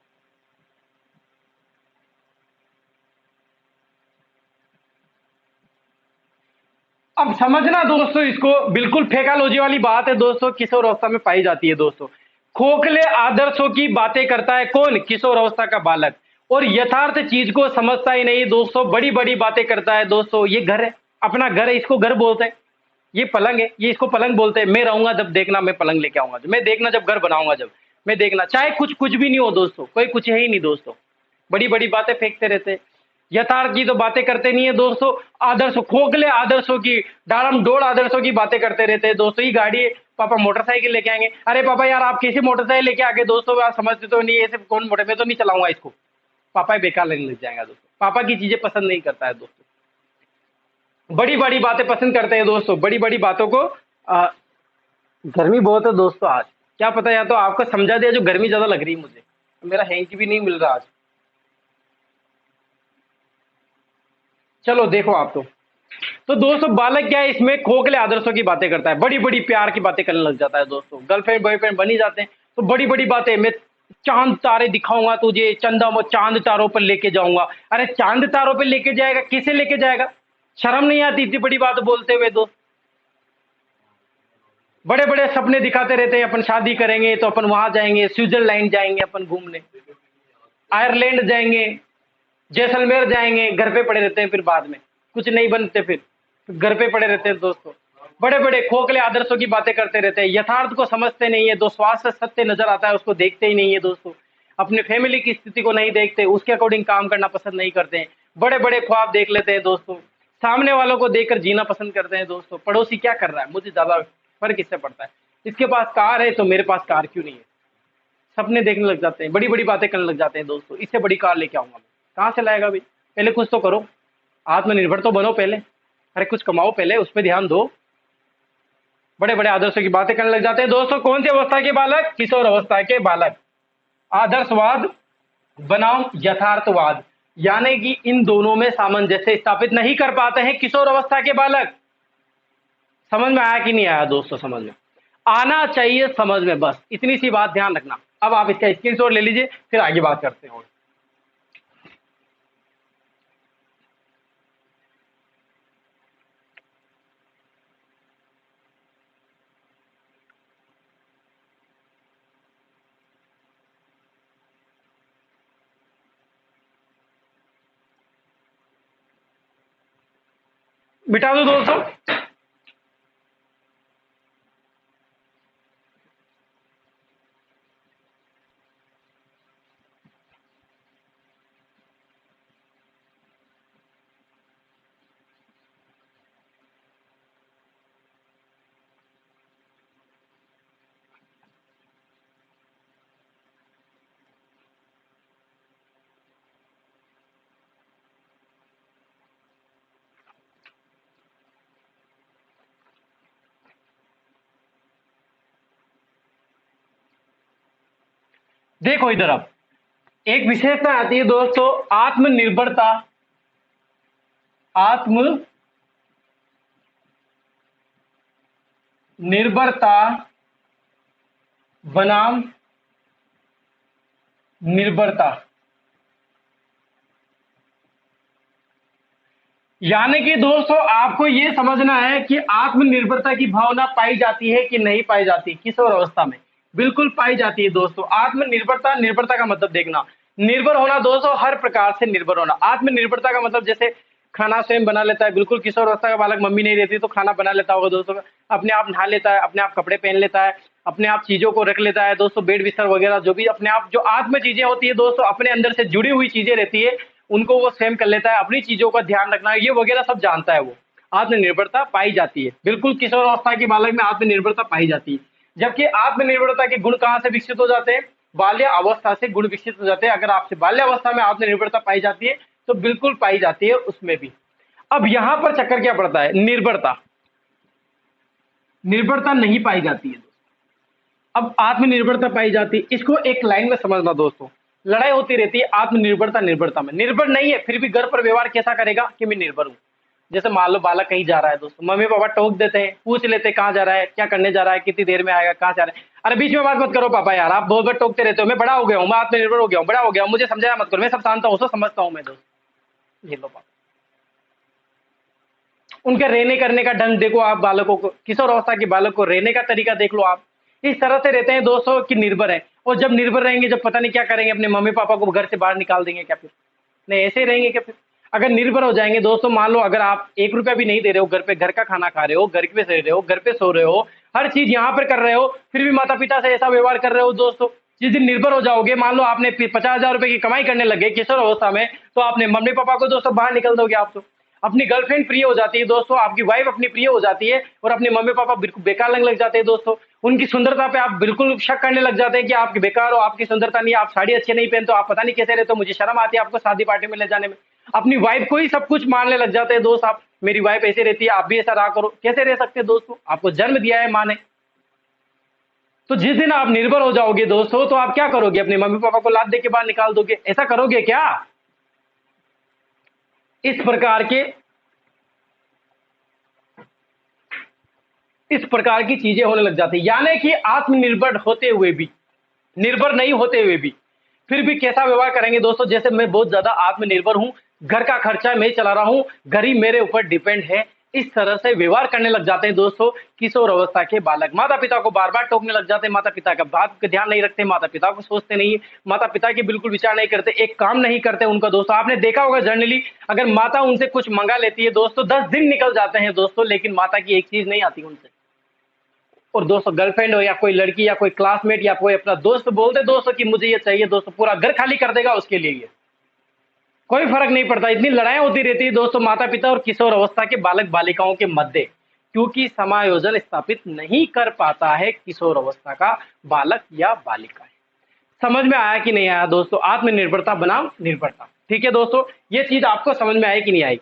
अब समझना दोस्तों इसको, बिल्कुल फेकालॉजी वाली बात है दोस्तों, किशोर अवस्था में पाई जाती है दोस्तों। खोखले आदर्शों की बातें करता है कौन, किशोर अवस्था का बालक, और यथार्थ चीज को समझता ही नहीं दोस्तों, बड़ी बड़ी बातें करता है दोस्तों। ये घर है, अपना घर है, इसको घर बोलते हैं। ये पलंग है, ये इसको पलंग बोलते हैं। मैं रहूंगा जब देखना, मैं पलंग लेके आऊंगा, मैं देखना जब घर बनाऊंगा, जब मैं देखना, चाहे कुछ कुछ भी नहीं हो दोस्तों, कोई कुछ है ही नहीं दोस्तों, बड़ी बड़ी बातें फेंकते रहते हैं। यथार्थ की तो बातें करते नहीं है दोस्तों, आदर्श खोखले आदर्शों की, डालम डोल आदर्शों की बातें करते रहते हैं दोस्तों। ये गाड़ी है, पापा मोटरसाइकिल लेके आएंगे, अरे पापा यार आप कैसे मोटरसाइकिल लेके आगे दोस्तों, आप समझते तो नहीं, ऐसे कौन मोटर, मैं तो नहीं चलाऊंगा इसको, पापा ही बेकार लगने लग जाएगा दोस्तों। पापा की चीजें पसंद नहीं करता है दोस्तों, बड़ी बड़ी बातें पसंद करते हैं दोस्तों, बड़ी बड़ी बातों को। गर्मी बहुत है दोस्तों आज, क्या पता, या तो आपको समझा दिया जो गर्मी ज्यादा लग रही है मुझे, मेरा हैंकी भी नहीं मिल रहा आज। चलो देखो आप तो दोस्तों बालक क्या है, इसमें खोखले आदर्शों की बातें करता है, बड़ी बड़ी प्यार की बातें करने लग जाता है दोस्तों। गर्लफ्रेंड बॉयफ्रेंड बन ही जाते हैं तो बड़ी बड़ी बातें, मैं चांद तारे दिखाऊंगा तुझे, चंदा मैं चांद तारों पर लेके जाऊंगा। अरे चांद तारों पर लेके जाएगा, किसे लेके जाएगा, शर्म नहीं आती इतनी बड़ी बात बोलते हुए दोस्त। बड़े बड़े सपने दिखाते रहते हैं, अपन शादी करेंगे तो अपन वहां जाएंगे, स्विट्जरलैंड जाएंगे अपन घूमने, आयरलैंड जाएंगे, जैसलमेर जाएंगे। घर पे पड़े रहते हैं, फिर बाद में कुछ नहीं बनते, फिर घर पे पड़े रहते हैं दोस्तों। बड़े बड़े खोखले आदर्शों की बातें करते रहते हैं, यथार्थ को समझते नहीं है, जो स्वास्थ्य सत्य नजर आता है उसको देखते ही नहीं है दोस्तों। अपने फैमिली की स्थिति को नहीं देखते, उसके अकॉर्डिंग काम करना पसंद नहीं करते हैं। बड़े बड़े ख्वाब देख लेते हैं दोस्तों, सामने वालों को देखकर जीना पसंद करते हैं दोस्तों। पड़ोसी क्या कर रहा है, मुझे ज्यादा फर्क इससे पड़ता है, इसके पास कार है तो मेरे पास कार क्यों नहीं है। सपने देखने लग जाते हैं, बड़ी बड़ी बातें करने लग जाते हैं दोस्तों, इससे बड़ी कार लेके आऊंगा मैं। कहाँ से लाएगा भाई, पहले कुछ तो करो, आत्मनिर्भर तो बनो पहले। अरे कुछ कमाओ पहले, उस पर ध्यान दो। बड़े बड़े आदर्शों की बातें करने लग जाते हैं दोस्तों। कौन सी अवस्था के बालक, किशोर अवस्था के बालक। आदर्शवाद बनाम यथार्थवाद, यानी कि इन दोनों में सामंजस्य स्थापित नहीं कर पाते हैं किशोर अवस्था के बालक। समझ में आया कि नहीं आया दोस्तों, समझ में आना चाहिए, समझ में, बस इतनी सी बात ध्यान रखना। अब आप इसका स्क्रीनशॉट ले लीजिए, फिर आगे बात करते हैं। मिटा दो दोस्तों। देखो इधर, अब एक विशेषता आती है दोस्तों, आत्मनिर्भरता। आत्मनिर्भरता बनाम निर्भरता, यानी कि दोस्तों आपको यह समझना है कि आत्मनिर्भरता की भावना पाई जाती है कि नहीं पाई जाती किशोर अवस्था में। बिल्कुल पाई जाती है दोस्तों। आत्मनिर्भरता, निर्भरता का मतलब देखना, निर्भर होना दोस्तों, हर प्रकार से निर्भर होना। आत्मनिर्भरता का मतलब जैसे खाना स्वयं बना लेता है, बिल्कुल किशोर अवस्था का बालक, मम्मी नहीं रहती तो खाना बना लेता होगा दोस्तों, अपने आप नहा लेता है, अपने आप कपड़े पहन लेता है, अपने आप चीजों को रख लेता है दोस्तों, बेड बिस्तर वगैरह जो भी अपने आप, जो आत्म चीजें होती है दोस्तों, अपने अंदर से जुड़ी हुई चीजें रहती है, उनको वो स्वयं कर लेता है। अपनी चीजों का ध्यान रखना ये वगैरह सब जानता है वो। आत्मनिर्भरता पाई जाती है, बिल्कुल किशोर अवस्था के बालक में आत्मनिर्भरता पाई जाती है। जबकि आत्मनिर्भरता के गुण कहाँ से विकसित हो जाते हैं, बाल्य अवस्था से गुण विकसित हो जाते हैं। अगर आपसे बाल्यावस्था में आत्मनिर्भरता पाई जाती है तो बिल्कुल पाई जाती है उसमें भी। अब यहां पर चक्कर क्या पड़ता है, निर्भरता, निर्भरता नहीं पाई जाती है। अब आत्मनिर्भरता पाई जाती है, इसको एक लाइन में समझना दोस्तों। लड़ाई होती रहती है आत्मनिर्भरता निर्भरता में। निर्भर नहीं है फिर भी घर पर व्यवहार कैसा करेगा कि मैं निर्भर हूं। जैसे मान लो बालक कहीं जा रहा है दोस्तों, मम्मी पापा टोक देते हैं, पूछ लेते हैं कहाँ जा रहा है, क्या करने जा रहा है, कितनी देर में आएगा, कहाँ जा रहा है। अरे बीच में बात मत करो पापा यार, आप बहुत बार टोकते रहते हो, मैं बड़ा हो गया हूँ, मैं आत्मनिर्भर हो गया हूँ, बड़ा हो गया हूँ, मुझे समझाया मत करो, मैं सब जानता हूँ, सब समझता हूँ मैं दोस्त। ये लो पापा, उनके रहने करने का ढंग देखो आप, बालकों को, किशोर अवस्था के बालक को रहने का तरीका देख लो आप, इस तरह से रहते हैं दोस्तों कि निर्भर है। और जब निर्भर रहेंगे, जब पता नहीं क्या करेंगे, अपने मम्मी पापा को घर से बाहर निकाल देंगे क्या, फिर नहीं ऐसे ही रहेंगे क्या फिर। अगर निर्भर हो जाएंगे दोस्तों, मान लो अगर आप 1 रुपया भी नहीं दे रहे हो घर पे, घर का खाना खा रहे हो, घर पे रह रहे हो, घर पे सो रहे हो, हर चीज यहाँ पर कर रहे हो, फिर भी माता पिता से ऐसा व्यवहार कर रहे हो दोस्तों। जिस दिन निर्भर हो जाओगे, मान लो आपने 50,000 रुपए की कमाई करने लगे किशोर अवस्था में, तो आपने मम्मी पापा को दोस्तों बाहर निकल दोगे आप तो। अपनी गर्लफ्रेंड प्रिय हो जाती है दोस्तों, आपकी वाइफ अपनी प्रिय हो जाती है, और अपने मम्मी पापा बिल्कुल बेकार लगने लग जाते हैं दोस्तों। उनकी सुंदरता पे आप बिल्कुल शक करने लग जाते हैं कि आप बेकार हो, आपकी सुंदरता नहीं है, आप साड़ी अच्छी नहीं पहनते हो, आप पता नहीं कैसे रहते हो, मुझे शर्म आती है आपको शादी पार्टी में ले जाने में। अपनी वाइफ को ही सब कुछ मानने लग जाते हैं दोस्त आप, मेरी वाइफ ऐसे रहती है, आप भी ऐसा रहा करो। कैसे रह सकते हैं दोस्तों, आपको जन्म दिया है माँ ने। तो जिस दिन आप निर्भर हो जाओगे दोस्तों, तो आप क्या करोगे, अपने मम्मी पापा को लात दे के बाहर निकाल दोगे, ऐसा करोगे क्या। इस प्रकार की चीजें होने लग जाती है। यानी कि आत्मनिर्भर होते हुए भी, निर्भर नहीं होते हुए भी, फिर भी कैसा व्यवहार करेंगे दोस्तों, जैसे मैं बहुत ज्यादा आत्मनिर्भर हूं, घर का खर्चा मैं चला रहा हूं, घर ही मेरे ऊपर डिपेंड है, इस तरह से व्यवहार करने लग जाते हैं दोस्तों किशोर अवस्था के बालक। माता पिता को बार बार टोकने लग जाते हैं, माता पिता का बात का ध्यान नहीं रखते, माता पिता को सोचते नहीं है, माता पिता की बिल्कुल विचार नहीं करते, एक काम नहीं करते उनका। दोस्तों आपने देखा होगा जनरली अगर माता उनसे कुछ मंगा लेती है दोस्तों 10 दिन निकल जाते हैं दोस्तों, लेकिन माता की एक चीज नहीं आती उनसे। और दोस्तों गर्लफ्रेंड हो या कोई लड़की या कोई क्लासमेट या कोई अपना दोस्त बोल दे दोस्तों कि मुझे ये चाहिए, दोस्तों पूरा घर खाली कर देगा उसके लिए। ये कोई फर्क नहीं पड़ता, इतनी लड़ाई होती रहती है दोस्तों माता पिता और किशोर अवस्था के बालक बालिकाओं के मध्य, क्योंकि समायोजन स्थापित नहीं कर पाता है किशोर अवस्था का बालक या बालिका। समझ में आया कि नहीं आया दोस्तों? आत्मनिर्भरता बनाम निर्भरता। ठीक है दोस्तों, ये चीज आपको समझ में आई कि नहीं आई?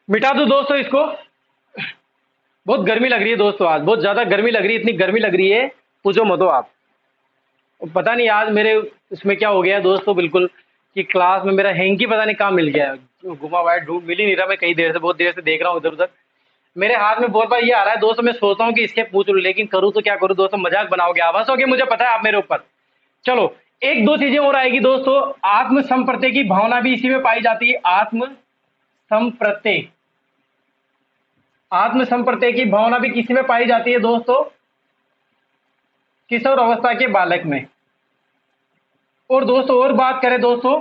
मिटा दो दोस्तों इसको। बहुत गर्मी लग रही है दोस्तों, आज बहुत ज्यादा गर्मी लग रही है, इतनी गर्मी लग रही है पूछो मत आप। पता नहीं आज मेरे इसमें क्या हो गया है दोस्तों, बिल्कुल कि क्लास में मेरा हैंकी पता नहीं कहाँ मिल गया है, घुमा हुआ है, ढूंढ मिल ही नहीं रहा। मैं कई देर से बहुत देर से देख रहा हूँ इधर उधर, मेरे हाथ में बहुत बार ये आ रहा है दोस्तों, मैं सोचता हूँ कि इसके पूछ लूं, लेकिन करूँ तो क्या करूँ दोस्तों, मजाक बनाओगे आप, हंसोगे, मुझे पता है आप मेरे ऊपर। चलो एक दो चीजें और आएगी दोस्तों। आत्म संप्रत्यय की भावना भी इसी में पाई जाती है। आत्म संप्रत्यय, आत्म संप्रत्यय की भावना भी किसी में पाई जाती है दोस्तों? किशोर अवस्था के बालक में। और दोस्तों और बात करें दोस्तों,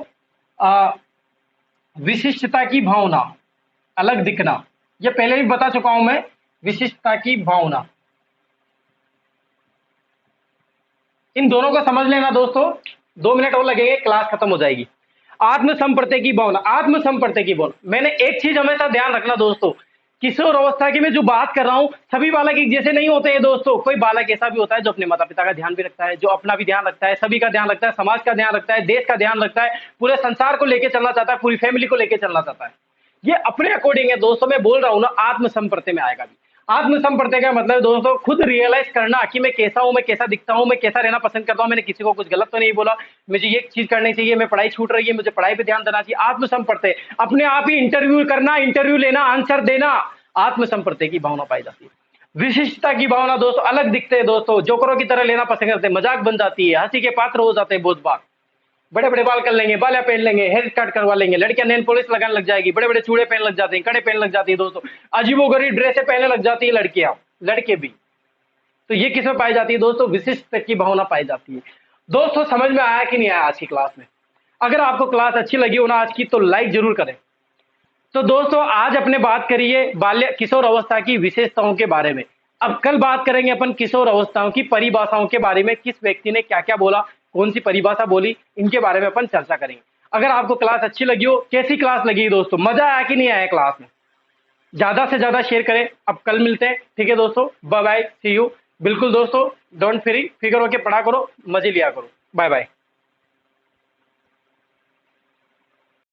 विशिष्टता की भावना, अलग दिखना, ये पहले भी बता चुका हूं मैं। विशिष्टता की भावना, इन दोनों को समझ लेना दोस्तों, 2 मिनट और लगेंगे, क्लास खत्म हो जाएगी। आत्म संप्रत्यय की भावना, आत्म संप्रत्यय की भावना, मैंने एक चीज हमेशा ध्यान रखना दोस्तों, किशोर अवस्था की मैं जो बात कर रहा हूं सभी बालक एक जैसे नहीं होते हैं दोस्तों। कोई बालक ऐसा भी होता है जो अपने माता पिता का ध्यान भी रखता है, जो अपना भी ध्यान रखता है, सभी का ध्यान रखता है, समाज का ध्यान रखता है, देश का ध्यान रखता है, पूरे संसार को लेकर चलना चाहता है, पूरी फैमिली को लेकर चलना चाहता है। ये अपने अकॉर्डिंग है दोस्तों, मैं बोल रहा हूं ना, आत्म संप्रत्यय में आएगा भी। आत्म संप्रत्यय का मतलब दोस्तों खुद रियलाइज करना कि मैं कैसा हूं, मैं कैसा दिखता हूं, मैं कैसा रहना पसंद करता हूं, मैंने किसी को कुछ गलत तो नहीं बोला, मुझे ये चीज करनी चाहिए, मैं पढ़ाई छूट रही है, मुझे पढ़ाई पे ध्यान देना चाहिए। आत्म संप्रत्यय, अपने आप ही इंटरव्यू करना, इंटरव्यू लेना, आंसर देना, आत्म संप्रत्यय की भावना पाई जाती है। विशिष्टता की भावना दोस्तों, अलग दिखते हैं दोस्तों, जोकरों की तरह लेना पसंद करते हैं, मजाक बन जाती है, हंसी के पात्र हो जाते हैं बहुत बार। बड़े बड़े बाल कर लेंगे, बालियां पहन लेंगे, हेयर कट करवा लेंगे, लड़कियां नेल पॉलिश लगाने लग जाएगी, बड़े बड़े चूड़े पहन लग जाते हैं, कड़े पहन लग जाती है दोस्तों, अजीबोगरीब ड्रेसें पहनने लग जाती है लड़कियां, लड़के भी। तो ये किसमें पाई जाती है दोस्तों? विशिष्ट की भावना पाई जाती है। दोस्तों समझ में आया कि नहीं आया आज की क्लास में? अगर आपको क्लास अच्छी लगी हो ना आज की, तो लाइक जरूर करें। तो दोस्तों आज अपने बात करिए बाल्य किशोर अवस्था की विशेषताओं के बारे में। अब कल बात करेंगे अपन किशोर अवस्थाओं की परिभाषाओं के बारे में, किस व्यक्ति ने क्या क्या बोला, कौन सी परिभाषा बोली, इनके बारे में अपन चर्चा करेंगे। अगर आपको क्लास अच्छी लगी हो, कैसी क्लास लगी दोस्तों, मजा आया कि नहीं आया क्लास में? ज्यादा से ज्यादा शेयर करें। अब कल मिलते हैं, ठीक है दोस्तों, बाय बाय, सी यू। बिल्कुल दोस्तों, डोंट फ्री फिगर होके पढ़ा करो, मजे लिया करो, बाय बाय।